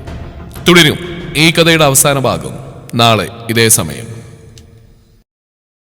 തുടരും ഈ കഥയുടെ അവസാന ഭാഗം നാളെ ഇതേ സമയം.